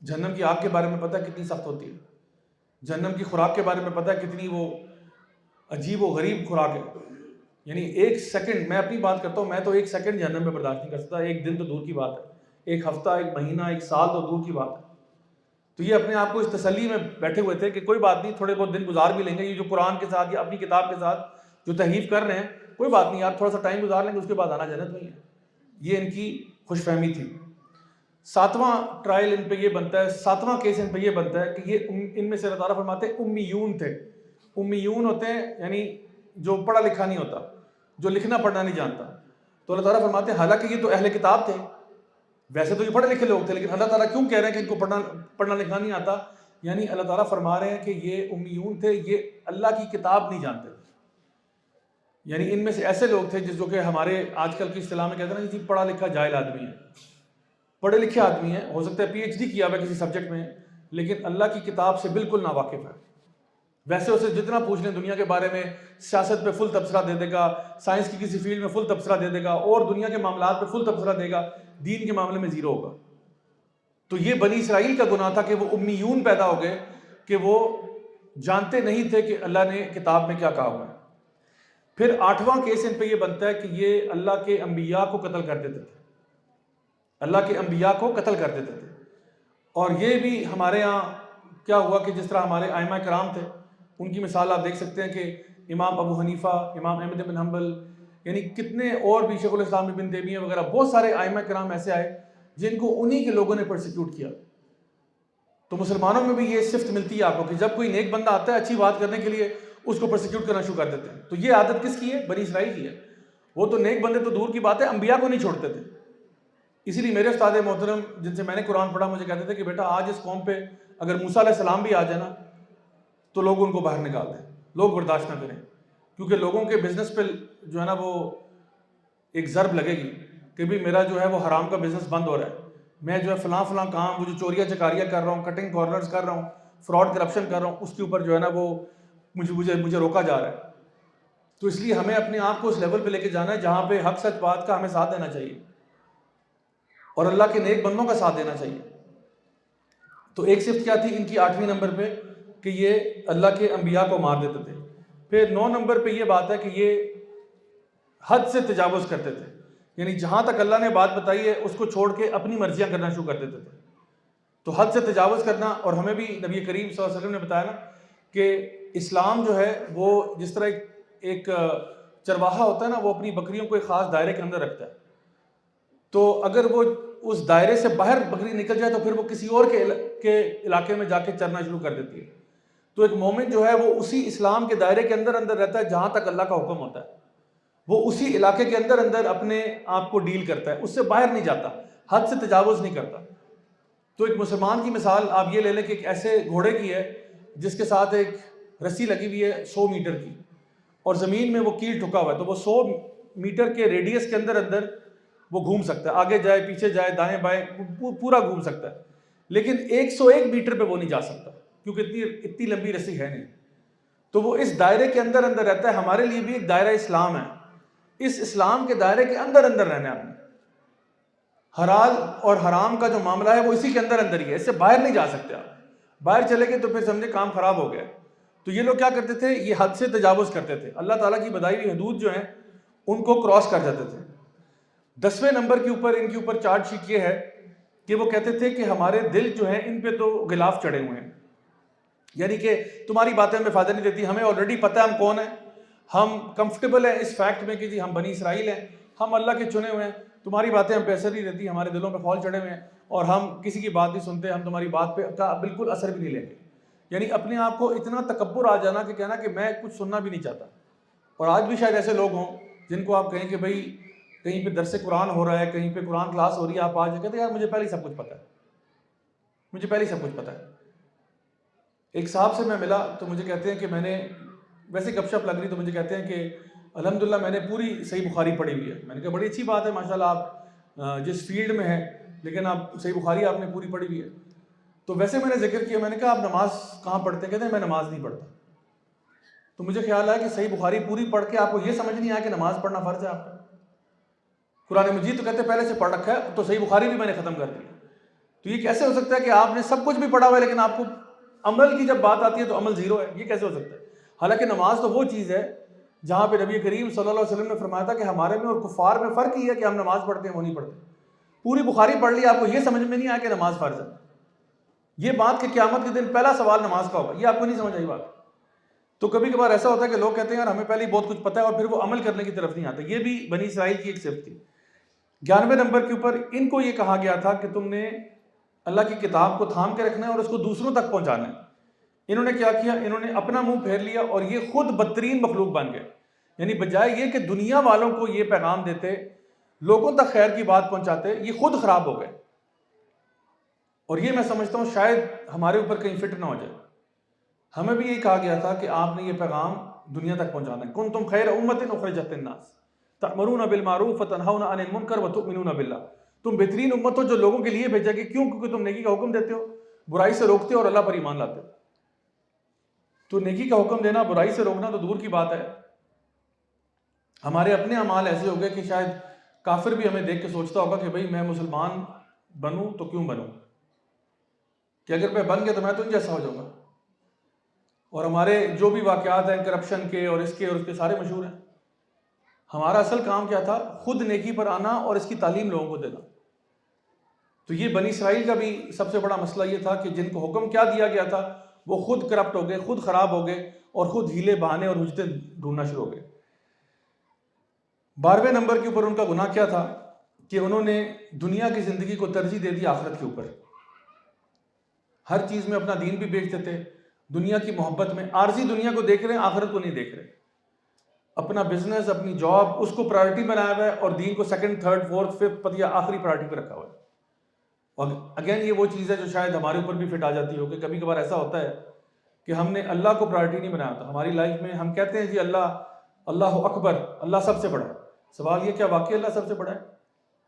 جہنم کی آگ کے بارے میں پتہ ہے کتنی سخت ہوتی ہے؟ جہنم کی خوراک کے بارے میں پتہ ہے کتنی وہ عجیب و غریب خوراک ہے؟ یعنی 1 سیکنڈ، میں اپنی بات کرتا ہوں، میں تو 1 سیکنڈ جہنم میں برداشت نہیں کر سکتا، 1 دن تو دور کی بات ہے، 1 ہفتہ، 1 مہینہ، 1 سال تو دور کی بات ہے۔ تو یہ اپنے آپ کو اس تسلی میں بیٹھے ہوئے تھے کہ کوئی بات نہیں، تھوڑے بہت دن گزار بھی لیں گے، یہ جو قرآن کے ساتھ یا اپنی کتاب کے ساتھ جو تحریف کر رہے ہیں، کوئی بات نہیں یار، تھوڑا سا ٹائم گزار لیں گے، اس کے بعد آنا جنت نہیں ہے۔ یہ ان کی خوش فہمی تھی۔ 7واں ٹرائل ان پہ یہ بنتا ہے، 7واں کیس ان پہ یہ بنتا ہے کہ یہ ان میں سے اللہ تعالیٰ فرماتے ہیں امیون تھے۔ امیون ہوتے ہیں یعنی جو پڑھا لکھا نہیں ہوتا، جو لکھنا پڑھنا نہیں جانتا۔ تو اللہ تعالیٰ فرماتے ہیں حالانکہ یہ تو اہل کتاب تھے، ویسے تو یہ پڑھے لکھے لوگ تھے، لیکن اللہ تعالیٰ کیوں کہہ رہے ہیں کہ ان کو پڑھنا لکھنا نہیں آتا؟ یعنی اللہ تعالیٰ فرما رہے ہیں کہ یہ امیون تھے، یہ اللہ کی کتاب نہیں جانتے تھے۔ یعنی ان میں سے ایسے لوگ تھے جو کہ ہمارے آج کل کی اصطلاح میں کہتے ہیں نا کہ پڑھا لکھا جاہل آدمی ہے، پڑھے لکھے آدمی ہیں، ہو سکتا ہے پی ایچ ڈی کیا ہوا کسی سبجیکٹ میں، لیکن اللہ کی کتاب سے بالکل ناواقف ہے۔ ویسے اسے جتنا پوچھ لیں دنیا کے بارے میں، سیاست پہ فل تبصرہ دے دے گا، سائنس کی کسی فیلڈ میں فل تبصرہ دے دے گا، اور دنیا کے معاملات پہ فل تبصرہ دے گا، دین کے معاملے میں زیرو ہوگا۔ تو یہ بنی اسرائیل کا گناہ تھا کہ وہ امیون پیدا ہو گئے، کہ وہ جانتے نہیں تھے کہ اللہ نے کتاب میں کیا کہا ہوا ہے۔ پھر 8واں کیس ان پہ یہ بنتا ہے کہ یہ اللہ کے انبیاء کو قتل کر دیتے تھے، اللہ کے انبیاء کو قتل کر دیتے تھے۔ اور یہ بھی ہمارے ہاں کیا ہوا کہ جس طرح ہمارے ائمہ کرام تھے، ان کی مثال آپ دیکھ سکتے ہیں کہ امام ابو حنیفہ، امام احمد بن حنبل، یعنی کتنے اور بھی، شیخ الاسلام ابن تیمیہ وغیرہ، بہت سارے ائمہ کرام ایسے آئے جن کو انہی کے لوگوں نے پرسیکیوٹ کیا. تو مسلمانوں میں بھی یہ صفت ملتی ہے آپ کو کہ جب کوئی نیک بندہ آتا ہے اچھی بات کرنے کے لیے اس کو پرسیکیوٹ کرنا شروع کر دیتے ہیں. تو یہ عادت کس کی ہے؟ بنی اسرائیل کی ہے. وہ تو نیک بندے تو دور کی بات ہے، انبیاء کو نہیں چھوڑتے تھے. اسی لیے میرے استاد محترم جن سے میں نے قرآن پڑھا مجھے کہتے تھے کہ بیٹا آج اس قوم پہ اگر موسیٰ علیہ السلام بھی آ جائے نا تو لوگ ان کو باہر نکال دیں، لوگ برداشت نہ کریں، کیونکہ لوگوں کے بزنس پہ جو ہے نا وہ ایک ضرب لگے گی کہ بھی میرا جو ہے وہ حرام کا بزنس بند ہو رہا ہے، میں جو ہے فلاں کام، وہ جو چوریاں چکاریاں کر رہا ہوں، کٹنگ کارنرز کر رہا ہوں، فراڈ کرپشن کر رہا ہوں، اس کے اوپر جو ہے نا وہ مجھے روکا جا رہا ہے. تو اس لیے ہمیں اپنے آپ کو اس لیول پہ لے کے جانا ہے جہاں پہ حق سچ بات کا ہمیں ساتھ دینا چاہیے اور اللہ کے نیک بندوں کا ساتھ دینا چاہیے. تو ایک صفت کیا تھی ان کی 8ویں نمبر پہ کہ یہ اللہ کے انبیاء کو مار دیتے تھے. پھر 9 نمبر پہ یہ بات ہے کہ یہ حد سے تجاوز کرتے تھے، یعنی جہاں تک اللہ نے بات بتائی ہے اس کو چھوڑ کے اپنی مرضیاں کرنا شروع کر دیتے تھے. تو حد سے تجاوز کرنا، اور ہمیں بھی نبی کریم صلی اللہ علیہ وسلم نے بتایا نا کہ اسلام جو ہے وہ جس طرح ایک چرواہا ہوتا ہے نا، وہ اپنی بکریوں کو ایک خاص دائرے کے اندر رکھتا ہے. تو اگر وہ اس دائرے سے باہر بکری نکل جائے تو پھر وہ کسی اور کے علاقے میں جا کے چرنا شروع کر دیتی ہے. تو ایک مومن جو ہے وہ اسی اسلام کے دائرے کے اندر رہتا ہے جہاں تک اللہ کا حکم ہوتا ہے، وہ اسی علاقے کے اندر اپنے آپ کو ڈیل کرتا ہے، اس سے باہر نہیں جاتا، حد سے تجاوز نہیں کرتا. تو ایک مسلمان کی مثال آپ یہ لے لیں کہ ایک ایسے گھوڑے کی ہے جس کے ساتھ ایک رسی لگی ہوئی ہے 100 میٹر کی، اور زمین میں وہ کیل ٹھکا ہوا ہے، تو وہ 100 میٹر کے ریڈیس کے اندر وہ گھوم سکتا ہے، آگے جائے پیچھے جائے دائیں بائیں پورا گھوم سکتا ہے. لیکن 101 میٹر پہ وہ نہیں جا سکتا کیونکہ اتنی لمبی رسی ہے نہیں. تو وہ اس دائرے کے اندر رہتا ہے. ہمارے لیے بھی ایک دائرہ اسلام ہے، اس اسلام کے دائرے کے اندر رہنا ہے. آپ نے حلال اور حرام کا جو معاملہ ہے وہ اسی کے اندر ہی ہے، اس سے باہر نہیں جا سکتے. آپ باہر چلے گئے تو پھر سمجھے کام خراب ہو گیا. تو یہ لوگ کیا کرتے تھے؟ یہ حد سے تجاوز کرتے تھے، اللہ تعالیٰ کی بتائی ہوئی حدود جو ہیں ان کو کراس کر جاتے تھے. 10ویں نمبر کے اوپر ان کے اوپر چارٹ شیٹ یہ ہے کہ وہ کہتے تھے کہ ہمارے دل جو ہیں ان پہ تو غلاف چڑھے ہوئے ہیں، یعنی کہ تمہاری باتیں ہمیں فائدہ نہیں دیتی، ہمیں آلریڈی پتہ ہے ہم کون ہیں، ہم کمفرٹیبل ہیں اس فیکٹ میں کہ جی ہم بنی اسرائیل ہیں، ہم اللہ کے چنے ہوئے ہیں، تمہاری باتیں ہم پہ اثر نہیں دیتی، ہمارے دلوں پہ خول چڑھے ہوئے ہیں اور ہم کسی کی بات نہیں سنتے، ہم تمہاری بات پہ کا بالکل اثر بھی نہیں لیں گے. یعنی اپنے آپ کو اتنا تکبر آ جانا کہ کہنا کہ میں کچھ سننا بھی نہیں چاہتا. اور آج بھی شاید ایسے لوگ ہوں جن کو آپ کہیں کہ بھائی کہیں پہ درس قرآن ہو رہا ہے، کہیں پہ قرآن کلاس ہو رہی ہے، آپ آج کہتے ہیں یار مجھے پہلے سب کچھ پتہ ہے، مجھے پہلے سب کچھ پتہ ہے. ایک صاحب سے میں ملا تو مجھے کہتے ہیں کہ میں نے ویسے گپ شپ لگ رہی تو مجھے کہتے ہیں کہ الحمدللہ میں نے پوری صحیح بخاری پڑھی ہوئی ہے. میں نے کہا بڑی اچھی بات ہے ماشاءاللہ، آپ جس فیلڈ میں ہیں لیکن آپ صحیح بخاری آپ نے پوری پڑھی ہوئی ہے. تو ویسے میں نے ذکر کیا، میں نے کہا آپ نماز کہاں پڑھتے ہیں؟ کہتے ہیں میں نماز نہیں پڑھتا. تو مجھے خیال آیا کہ صحیح بخاری پوری پڑھ کے آپ کو یہ سمجھ نہیں آیا کہ نماز پڑھنا فرض ہے آپ کا. قرآن مجید تو کہتے ہیں پہلے سے پڑھ رکھا ہے، تو صحیح بخاری بھی میں نے ختم کر دی. تو یہ کیسے ہو سکتا ہے کہ آپ نے سب کچھ بھی پڑھا ہوا ہے لیکن آپ کو عمل کی جب بات آتی ہے تو عمل زیرو ہے؟ یہ کیسے ہو سکتا ہے؟ حالانکہ نماز تو وہ چیز ہے جہاں پہ نبی کریم صلی اللہ علیہ وسلم نے فرمایا تھا کہ ہمارے میں اور کفار میں فرق یہ ہے کہ ہم نماز پڑھتے ہیں وہ نہیں پڑھتے. پوری بخاری پڑھ لی، آپ کو یہ سمجھ میں نہیں آیا کہ نماز فرض ہے. یہ بات کہ قیامت کے دن پہلا سوال نماز کا ہوگا، یہ آپ کو نہیں سمجھ آئی بات. تو کبھی کبھار ایسا ہوتا ہے کہ لوگ کہتے ہیں یار ہمیں پہلے ہی بہت کچھ پتہ ہے اور پھر وہ عمل کرنے کی طرف نہیں آتا. یہ بھی بنی اسرائیل کی ایک صفت تھی. 11ویں نمبر کے اوپر ان کو یہ کہا گیا تھا کہ تم نے اللہ کی کتاب کو تھام کے رکھنا ہے اور اس کو دوسروں تک پہنچانا ہے. انہوں نے کیا کیا؟ انہوں نے اپنا منہ پھیر لیا اور یہ خود بدترین مخلوق بن گئے. یعنی بجائے یہ کہ دنیا والوں کو یہ پیغام دیتے، لوگوں تک خیر کی بات پہنچاتے، یہ خود خراب ہو گئے. اور یہ میں سمجھتا ہوں شاید ہمارے اوپر کہیں فٹ نہ ہو جائے. ہمیں بھی یہی کہا گیا تھا کہ آپ نے یہ پیغام دنیا تک پہنچانا ہے. کنتم خیر امۃ اخرجت للناس تأمرون بالمعروف وتنہون عن المنکر وتؤمنون باللہ. تم بہترین امت ہو جو لوگوں کے لیے بھیجا گیا. کیوں؟ کیونکہ تم نیکی کا حکم دیتے ہو، برائی سے روکتے ہو اور اللہ پر ایمان لاتے ہو. تو نیکی کا حکم دینا، برائی سے روکنا تو دور کی بات ہے. ہمارے اپنے اعمال ایسے ہو گئے کہ شاید کافر بھی ہمیں دیکھ کے سوچتا ہوگا کہ بھئی میں مسلمان بنوں تو کیوں بنوں، کہ اگر میں بن گیا تو میں تو ان جیسا ہو جاؤں گا. اور ہمارے جو بھی واقعات ہیں کرپشن کے اور اس کے سارے مشہور ہیں. ہمارا اصل کام کیا تھا؟ خود نیکی پر آنا اور اس کی تعلیم لوگوں کو دینا. تو یہ بنی اسرائیل کا بھی سب سے بڑا مسئلہ یہ تھا کہ جن کو حکم کیا دیا گیا تھا وہ خود کرپٹ ہو گئے، خود خراب ہو گئے اور خود ہیلے بہانے اور حجتیں ڈھونڈنا شروع ہو گئے. 12ویں نمبر کے اوپر ان کا گناہ کیا تھا کہ انہوں نے دنیا کی زندگی کو ترجیح دے دی آخرت کے اوپر. ہر چیز میں اپنا دین بھی بیچ دیتے, دنیا کی محبت میں عارضی دنیا کو دیکھ رہے ہیں, آخرت کو نہیں دیکھ رہے. اپنا بزنس, اپنی جاب, اس کو پرائرٹی بنایا ہوا ہے, اور دین کو سیکنڈ, تھرڈ, فورتھ, ففتھ یا آخری پرائرٹی پہ رکھا ہوا ہے. اور اگین یہ وہ چیز ہے جو شاید ہمارے اوپر بھی فٹ آ جاتی ہو کہ کبھی کبھار ایسا ہوتا ہے کہ ہم نے اللہ کو پرائرٹی نہیں بنایا ہوتا ہماری لائف میں. ہم کہتے ہیں جی اللہ اکبر, اللہ سب سے بڑا ہے. سوال یہ, کیا واقعی اللہ سب سے بڑا ہے؟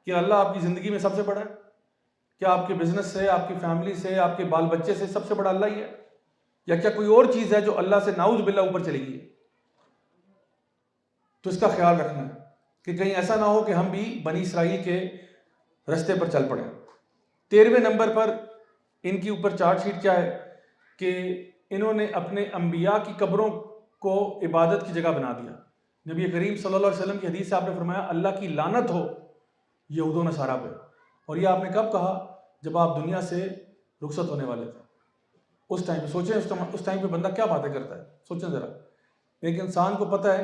کیا اللہ آپ کی زندگی میں سب سے بڑا ہے؟ کیا آپ کے بزنس سے, آپ کی فیملی سے, آپ کے بال بچے سے سب سے بڑا اللہ ہی ہے؟ یا کیا کوئی اور چیز ہے جو اللہ سے نعوذ باللہ اوپر چلی گئی ہے؟ تو اس کا خیال رکھنا ہے کہ کہیں ایسا نہ ہو کہ ہم بھی بنی اسرائیل کے رستے پر چل پڑیں. 13ویں نمبر پر ان کی اوپر چارج شیٹ کیا ہے کہ انہوں نے اپنے انبیاء کی قبروں کو عبادت کی جگہ بنا دیا. نبی کریم صلی اللہ علیہ وسلم کی حدیث سے آپ نے فرمایا اللہ کی لعنت ہو یہود و نصارہ پہ. اور یہ آپ نے کب کہا؟ جب آپ دنیا سے رخصت ہونے والے تھے. اس ٹائم پہ سوچیں, اس ٹائم پہ بندہ کیا باتیں کرتا ہے, سوچیں ذرا. ایک انسان کو پتہ ہے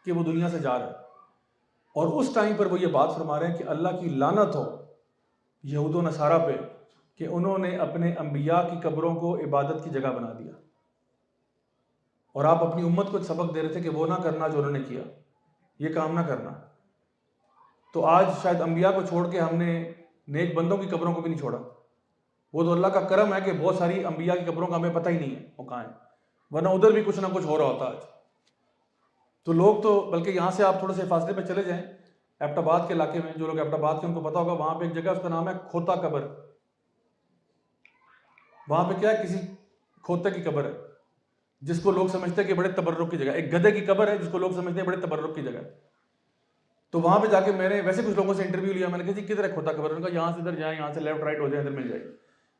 کہ وہ دنیا سے جا رہا ہے, اور اس ٹائم پر وہ یہ بات فرما رہے ہیں کہ اللہ کی لعنت ہو یہود و نصارہ پہ کہ انہوں نے اپنے انبیاء کی قبروں کو عبادت کی جگہ بنا دیا. اور آپ اپنی امت کو سبق دے رہے تھے کہ وہ نہ کرنا جو انہوں نے کیا, یہ کام نہ کرنا. تو آج شاید انبیاء کو چھوڑ کے ہم نے نیک بندوں کی قبروں کو بھی نہیں چھوڑا. وہ تو اللہ کا کرم ہے کہ بہت ساری انبیاء کی قبروں کا ہمیں پتہ ہی نہیں ہے وہ کہاں ہیں, ورنہ ادھر بھی کچھ نہ کچھ ہو رہا ہوتا آج. تو لوگ تو بلکہ یہاں سے آپ تھوڑے سے فاصلے پہ چلے جائیں, ایبٹ آباد کے علاقے میں, جو لوگ ایبٹ آباد کے ان کو پتا ہوگا, وہاں پہ ایک جگہ اس کا نام ہے کھوتا قبر. وہاں پہ کیا ہے, کسی کھوتے کی قبر ہے جس کو لوگ سمجھتے ہیں کہ بڑے تبرک کی جگہ. ایک گدھے کی قبر ہے جس کو لوگ سمجھتے ہیں بڑے تبرک کی جگہ. تو وہاں پہ جا کے میں نے ویسے کچھ لوگوں سے انٹرویو لیا, میں نے کہا جی کدھر ہے کھوتا قبر؟ انہوں نے کہا یہاں سے ادھر جائیں, یہاں سے لیفٹ رائٹ ہو جائیں, ادھر مل جائے.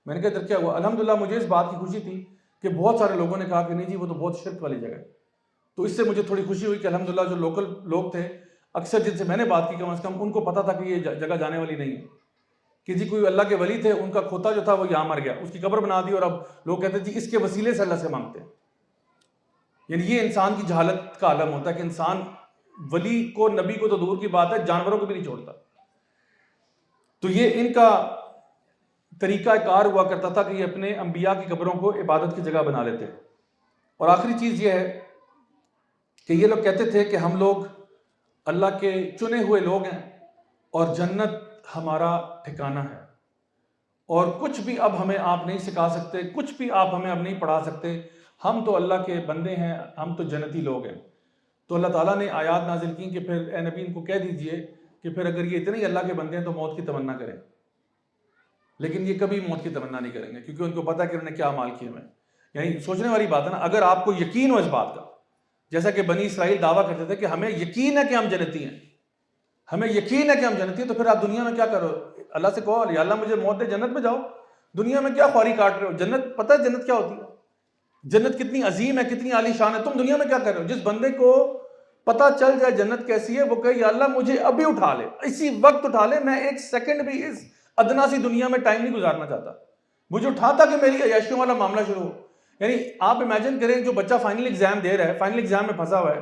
میں نے کہا ادھر کیا ہوا؟ الحمدللہ مجھے اس بات کی خوشی تھی کہ بہت سارے لوگوں نے کہا کہ نہیں جی وہ تو بہت شرک والی جگہ ہے. تو اس سے مجھے تھوڑی خوشی ہوئی کہ الحمدللہ جو لوکل لوگ تھے اکثر جن سے میں نے بات کی کم از کم ان کو پتا تھا کہ یہ جگہ جانے والی نہیں ہے, کہ جی کوئی اللہ کے ولی تھے, ان کا کھوتا جو تھا وہ یہاں مر گیا, اس کی قبر بنا دی, اور اب لوگ کہتے ہیں جی اس کے وسیلے سے اللہ سے مانگتے ہیں. یعنی یہ انسان کی جہالت کا عالم ہوتا ہے کہ انسان ولی کو, نبی کو تو دور کی بات ہے, جانوروں کو بھی نہیں چھوڑتا. تو یہ ان کا طریقہ کار ہوا کرتا تھا کہ یہ اپنے انبیاء کی قبروں کو عبادت کی جگہ بنا لیتے. اور آخری چیز یہ ہے کہ یہ لوگ کہتے تھے کہ ہم لوگ اللہ کے چنے ہوئے لوگ ہیں اور جنت ہمارا ٹھکانہ ہے, اور کچھ بھی اب ہمیں آپ نہیں سکھا سکتے, کچھ بھی آپ ہمیں اب نہیں پڑھا سکتے, ہم تو اللہ کے بندے ہیں, ہم تو جنتی لوگ ہیں. تو اللہ تعالیٰ نے آیات نازل کی کہ پھر اے نبی ان کو کہہ دیجئے کہ پھر اگر یہ اتنے ہی اللہ کے بندے ہیں تو موت کی تمنا کریں. لیکن یہ کبھی موت کی تمنا نہیں کریں گے, کیونکہ ان کو پتہ ہے کہ انہوں نے کیا اعمال کیے ہوئے ہیں. یعنی سوچنے والی بات ہے نا, اگر آپ کو یقین ہو اس بات کا, جیسا کہ بنی اسرائیل دعویٰ کرتے تھے کہ ہمیں یقین ہے کہ ہم جنتی ہیں, ہمیں یقین ہے کہ ہم جنتی ہیں, تو پھر آپ دنیا میں کیا کرو؟ اللہ سے کہو یا اللہ مجھے موت دے, جنت میں جاؤ. دنیا میں کیا خواری کاٹ رہے ہو؟ جنت پتہ ہے جنت کیا ہوتی ہے, جنت کتنی عظیم ہے, کتنی عالی شان ہے. تم دنیا میں کیا کر رہے ہو؟ جس بندے کو پتہ چل جائے جنت کیسی ہے, وہ کہے یا اللہ مجھے ابھی اٹھا لے, اسی وقت اٹھا لے, میں ایک سیکنڈ بھی اس ادنا سی دنیا میں ٹائم نہیں گزارنا چاہتا, مجھے اٹھاتا کہ میری عیاشیوں والا معاملہ شروع ہو. یعنی آپ امیجن کریں جو بچہ فائنل ایگزام دے رہا ہے, فائنل ایگزام میں پھنسا ہوا ہے,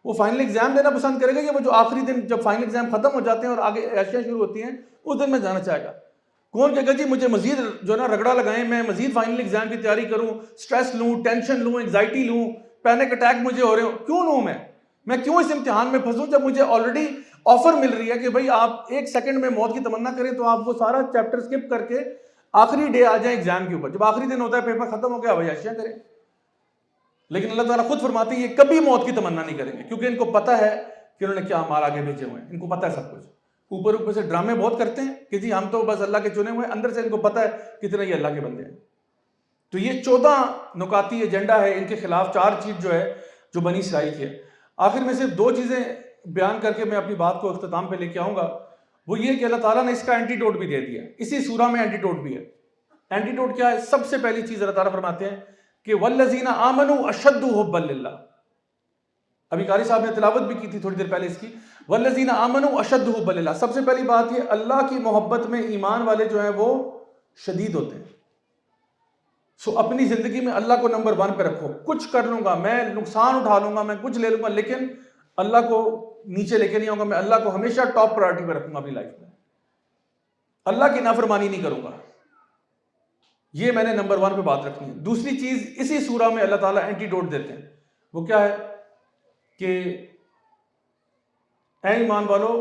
وہ فائنل ایگزام دینا پسند کرے گا یا وہ جو آخری دن جب فائنل ایگزام ختم ہو جاتے ہیں اور آگے عیاشیاں شروع ہوتی ہیں اس دن میں جانا چاہے گا؟ کون کہے گا جی مجھے مزید جو نا رگڑا لگائیں, میں مزید فائنل ایگزام کی تیاری کروں, سٹریس لوں, ٹینشن لوں, انگزائٹی لوں, پینک اٹیک مجھے ہو رہے ہو, کیوں لوں میں کیوں اس امتحان میں پھنسوں جب مجھے آلریڈی آفر مل رہی ہے کہ بھائی آپ ایک سیکنڈ میں موت کی تمنا کریں تو آپ وہ سارا چیپٹر سکپ کر کے آخری ڈے آ جائیں ایگزام کے اوپر, جب آخری دن ہوتا ہے پیپر ختم ہو گیا عیاشیاں کریں. لیکن اللہ تعالیٰ خود فرماتے ہیں یہ کبھی موت کی تمنا نہیں کریں گے, کیونکہ ان کو پتہ ہے کہ انہوں نے کیا اعمال آگے بھیجے ہوئے ہیں, ان کو پتہ ہے سب کچھ. اوپر سے ڈرامے بہت کرتے ہیں کہ جی ہم تو بس اللہ کے چنے ہوئے ہیں, اندر سے ان کو پتہ ہے کتنے یہ اللہ کے بندے ہیں. تو یہ 14 نکاتی ایجنڈا ہے ان کے خلاف, 4 چیز جو ہے جو بنی اسرائیل کی ہے. آخر میں صرف 2 چیزیں بیان کر کے میں اپنی بات کو اختتام پہ لے کے آؤں گا. وہ یہ کہ اللہ تعالیٰ نے اس کا اینٹیڈوٹ بھی دے دیا, اسی سورہ میں اینٹیڈوٹ بھی ہے. اینٹیڈوٹ کیا ہے؟ سب سے پہلی چیز اللہ تعالیٰ فرماتے ہیں کہ والذین آمنوا اشد حبا للہ. ابھی قاری صاحب نے تلاوت بھی کی تھی تھوڑی دیر پہلے اس کی, والذین آمنوا اشد حبا للہ. سب سے پہلی بات یہ, اللہ کی محبت میں ایمان والے جو ہیں وہ شدید ہوتے ہیں. سو اپنی زندگی میں اللہ کو نمبر 1 پہ رکھو. کچھ کر لوں گا میں, نقصان اٹھا لوں گا میں, کچھ لے لوں گا, لیکن اللہ کو نیچے لے کے نہیں آؤں گا, میں اللہ کو ہمیشہ ٹاپ پرائرٹی پہ رکھوں گا اپنی لائف میں. اللہ کی نافرمانی نہیں کروں گا. یہ میں نے نمبر 1 پہ بات رکھنی ہے. دوسری چیز اسی سورہ میں اللہ تعالیٰ اینٹی ڈوٹ دیتے ہیں. وہ کیا ہے کہ اے ایمان والو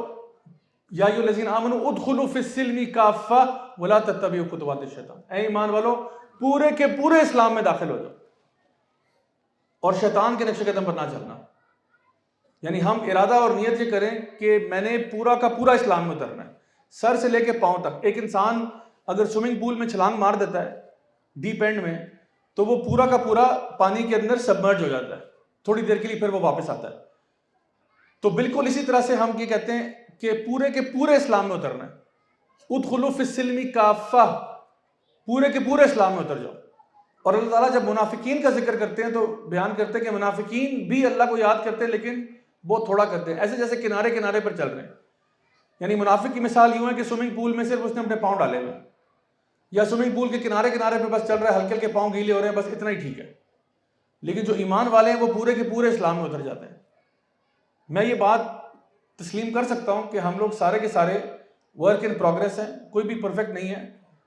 یا ایھا الذین آمنوا ادخلوا فی السلم کافہ ولا تتبعوا خطوات الشیطان. اے ایمان والو پورے کے پورے اسلام میں داخل ہو جاؤ اور شیطان کے نقش قدم پر نہ چلنا. یعنی ہم ارادہ اور نیت یہ کریں کہ میں نے پورا کا پورا اسلام میں اترنا ہے، سر سے لے کے پاؤں تک. ایک انسان اگر سوئمنگ پول میں چھلانگ مار دیتا ہے ڈیپ اینڈ میں تو وہ پورا کا پورا پانی کے اندر سبمرج ہو جاتا ہے، تھوڑی دیر کے لیے پھر وہ واپس آتا ہے. تو بالکل اسی طرح سے ہم یہ کہتے ہیں کہ پورے کے پورے اسلام میں اترنا ہے. ادخلوا فی السلم کافہ، پورے کے پورے اسلام میں اتر جاؤ. اور اللہ تعالیٰ جب منافقین کا ذکر کرتے ہیں تو بیان کرتے ہیں کہ منافقین بھی اللہ کو یاد کرتے ہیں لیکن بہت تھوڑا کرتے ہیں، ایسے جیسے کنارے کنارے پر چل رہے ہیں. یعنی منافق کی مثال یوں ہے کہ سوئمنگ پول میں صرف اس نے اپنے پاؤں ڈالے ہوئے ہیں، یا سوئمنگ پول کے کنارے کنارے پہ بس چل رہا ہے، ہلکے ہلکے پاؤں گیلے ہو رہے ہیں، بس اتنا ہی ٹھیک ہے. لیکن جو ایمان والے ہیں وہ پورے کے پورے اسلام میں اتر جاتے ہیں. میں یہ بات تسلیم کر سکتا ہوں کہ ہم لوگ سارے کے سارے ورک ان پروگریس ہیں، کوئی بھی پرفیکٹ نہیں ہے.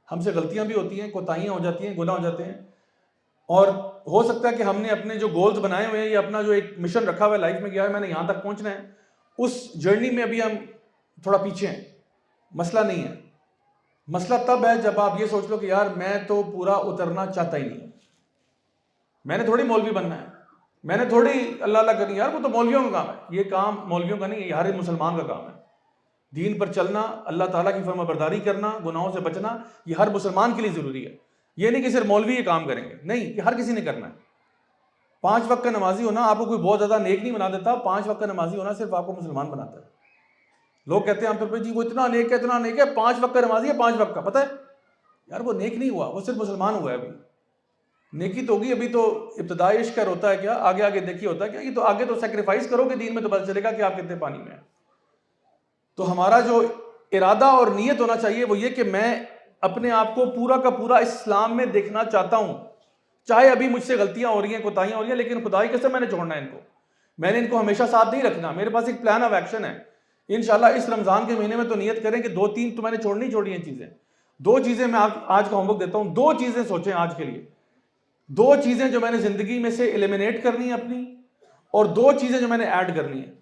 ہم سے غلطیاں بھی ہوتی ہیں، کوتاہیاں ہو جاتی ہیں، گناہ ہو جاتے ہیں. اور ہو سکتا ہے کہ ہم نے اپنے جو گولز بنائے ہوئے ہیں یا اپنا جو ایک مشن رکھا ہوا ہے لائف میں کیا ہے میں نے یہاں تک پہنچنا ہے، اس جرنی میں ابھی ہم تھوڑا پیچھے ہیں. مسئلہ نہیں ہے. مسئلہ تب ہے جب آپ یہ سوچ لو کہ یار میں تو پورا اترنا چاہتا ہی نہیں، میں نے تھوڑی مولوی بننا ہے، میں نے تھوڑی اللہ اللہ کرنی. یار وہ تو مولویوں کا کام ہے. یہ کام مولویوں کا نہیں ہے، یہ ہر مسلمان کا کام ہے. دین پر چلنا، اللہ تعالیٰ کی فرما برداری کرنا، گناہوں سے بچنا، یہ ہر مسلمان کے لیے ضروری ہے. یہ نہیں کہ صرف مولوی یہ کام کریں گے، نہیں، یہ ہر کسی نے کرنا ہے. 5 وقت کا نمازی ہونا آپ کو کوئی بہت زیادہ نیک نہیں بنا دیتا. 5 وقت کا نمازی ہونا صرف آپ کو مسلمان بناتا ہے. لوگ کہتے ہیں عام طور پہ جی وہ اتنا نیک ہے، اتنا نیک ہے، 5 وقت کا نمازی ہے، 5 وقت کا. پتہ ہے یار وہ نیک نہیں ہوا، وہ صرف مسلمان ہوا ہے. ابھی نیکی تو ہوگی، ابھی تو ابتدائی عشق کا ہوتا ہے کیا، آگے آگے دیکھیے ہوتا ہے کیا. یہ تو آگے تو سیکریفائس کرو گے دین میں تو پتہ چلے گا کہ آپ کتنے پانی میں ہیں. تو ہمارا جو ارادہ اور نیت ہونا چاہیے وہ یہ کہ میں اپنے آپ کو پورا کا پورا اسلام میں دیکھنا چاہتا ہوں. چاہے ابھی مجھ سے غلطیاں ہو رہی ہیں، کوتاہیاں ہو رہی ہیں، لیکن خدائی قسم میں نے چھوڑنا ہے ان کو. میں نے ان کو ہمیشہ ساتھ نہیں رکھنا. میرے پاس ایک پلان آف ایکشن ہے. انشاءاللہ اس رمضان کے مہینے میں تو نیت کریں کہ 2-3 تو میں نے چھوڑنی ہیں چیزیں. 2 چیزیں میں آج کا ہوم ورک دیتا ہوں. 2 چیزیں سوچیں آج کے لیے. 2 چیزیں جو میں نے زندگی میں سے ایلیمینیٹ کرنی ہے اپنی، اور 2 چیزیں جو میں نے ایڈ کرنی ہے.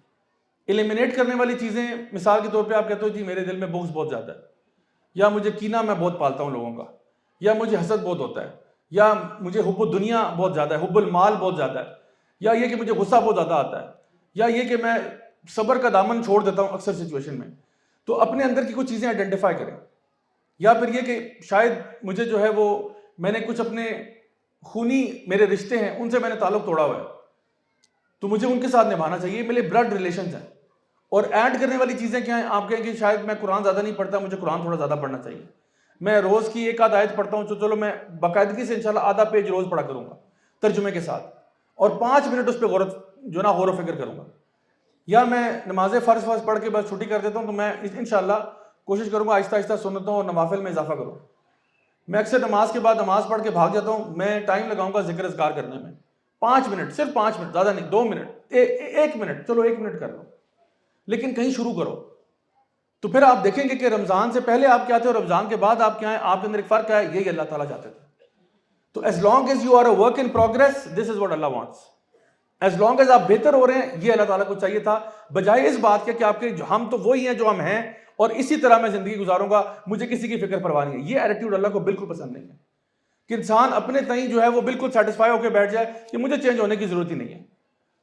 ایلیمینیٹ کرنے والی چیزیں مثال کے طور پہ آپ کہتے ہو جی میرے دل میں بغض بہت زیادہ ہے، یا مجھے کینہ میں بہت پالتا ہوں لوگوں کا، یا مجھے حسد بہت ہوتا ہے، یا مجھے حب الدنیا بہت زیادہ ہے، حب المال بہت زیادہ ہے، یا یہ کہ مجھے غصہ بہت زیادہ آتا ہے، یا یہ کہ میں صبر کا دامن چھوڑ دیتا ہوں اکثر سچویشن میں. تو اپنے اندر کی کچھ چیزیں آئیڈینٹیفائی کریں. یا پھر یہ کہ شاید مجھے جو ہے وہ میں نے کچھ اپنے خونی میرے رشتے ہیں ان سے میں نے تعلق توڑا ہوا ہے، تو مجھے ان کے ساتھ نبھانا چاہیے. میرے بلڈ ریلیشنز ہیں. اور ایڈ کرنے والی چیزیں کیا ہیں؟ آپ کہیں کہ شاید میں قرآن زیادہ نہیں پڑھتا، مجھے قرآن تھوڑا زیادہ پڑھنا چاہیے. میں روز کی 1 آدھ آیت پڑھتا ہوں، تو چلو میں باقاعدگی سے انشاءاللہ آدھا پیج روز پڑھا کروں گا ترجمے کے ساتھ، اور 5 منٹ اس پہ غور و فکر کروں گا. یا میں نماز فرض پڑھ کے بس چھٹی کر دیتا ہوں، تو میں انشاءاللہ کوشش کروں گا آہستہ آہستہ سنتوں اور نوافل میں اضافہ کروں. میں اکثر نماز کے بعد نماز پڑھ کے بھاگ جاتا ہوں. میں ٹائم لگاؤں گا ذکر اذکار کرنے میں 5 منٹ، صرف 5 منٹ، زیادہ نہیں، 2 منٹ، 1 منٹ، چلو 1 منٹ کر لو، لیکن کہیں شروع کرو. تو پھر آپ دیکھیں گے کہ رمضان سے پہلے آپ کیا تھے اور رمضان کے بعد آپ کیا ہیں، آپ کے اندر ایک فرق ہے. یہی اللہ تعالیٰ چاہتے تھے. تو as long as you are a work in progress, this is what Allah wants. as long as آپ بہتر ہو رہے ہیں، یہ اللہ تعالیٰ کو چاہیے تھا، بجائے اس بات کے کہ آپ کے ہم تو وہی ہیں جو ہم ہیں اور اسی طرح میں زندگی گزاروں گا، مجھے کسی کی فکر پرواہ نہیں ہے. یہ ایٹیٹیوڈ اللہ کو بالکل پسند نہیں ہے کہ انسان اپنے تئیں جو ہے وہ بالکل سیٹسفائی ہو کے بیٹھ جائے کہ مجھے چینج ہونے کی ضرورت ہی نہیں ہے.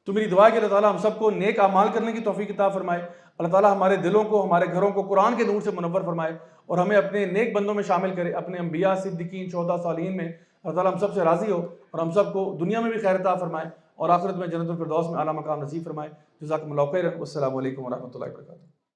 تو میری دعا ہے کہ اللہ تعالیٰ ہم سب کو نیک اعمال کرنے کی توفیق عطا فرمائے. اللہ تعالیٰ ہمارے دلوں کو، ہمارے گھروں کو قرآن کے نور سے منور فرمائے اور ہمیں اپنے نیک بندوں میں شامل کرے، اپنے انبیاء، صدیقین، شہداء، صالحین میں. اللہ تعالیٰ ہم سب سے راضی ہو اور ہم سب کو دنیا میں بھی خیر عطا فرمائے اور آخرت میں جنت الفردوس میں اعلیٰ مقام نصیب فرمائے. جزاکم اللہ خیرا. والسلام علیکم ورحمۃ اللہ وبرکاتہ.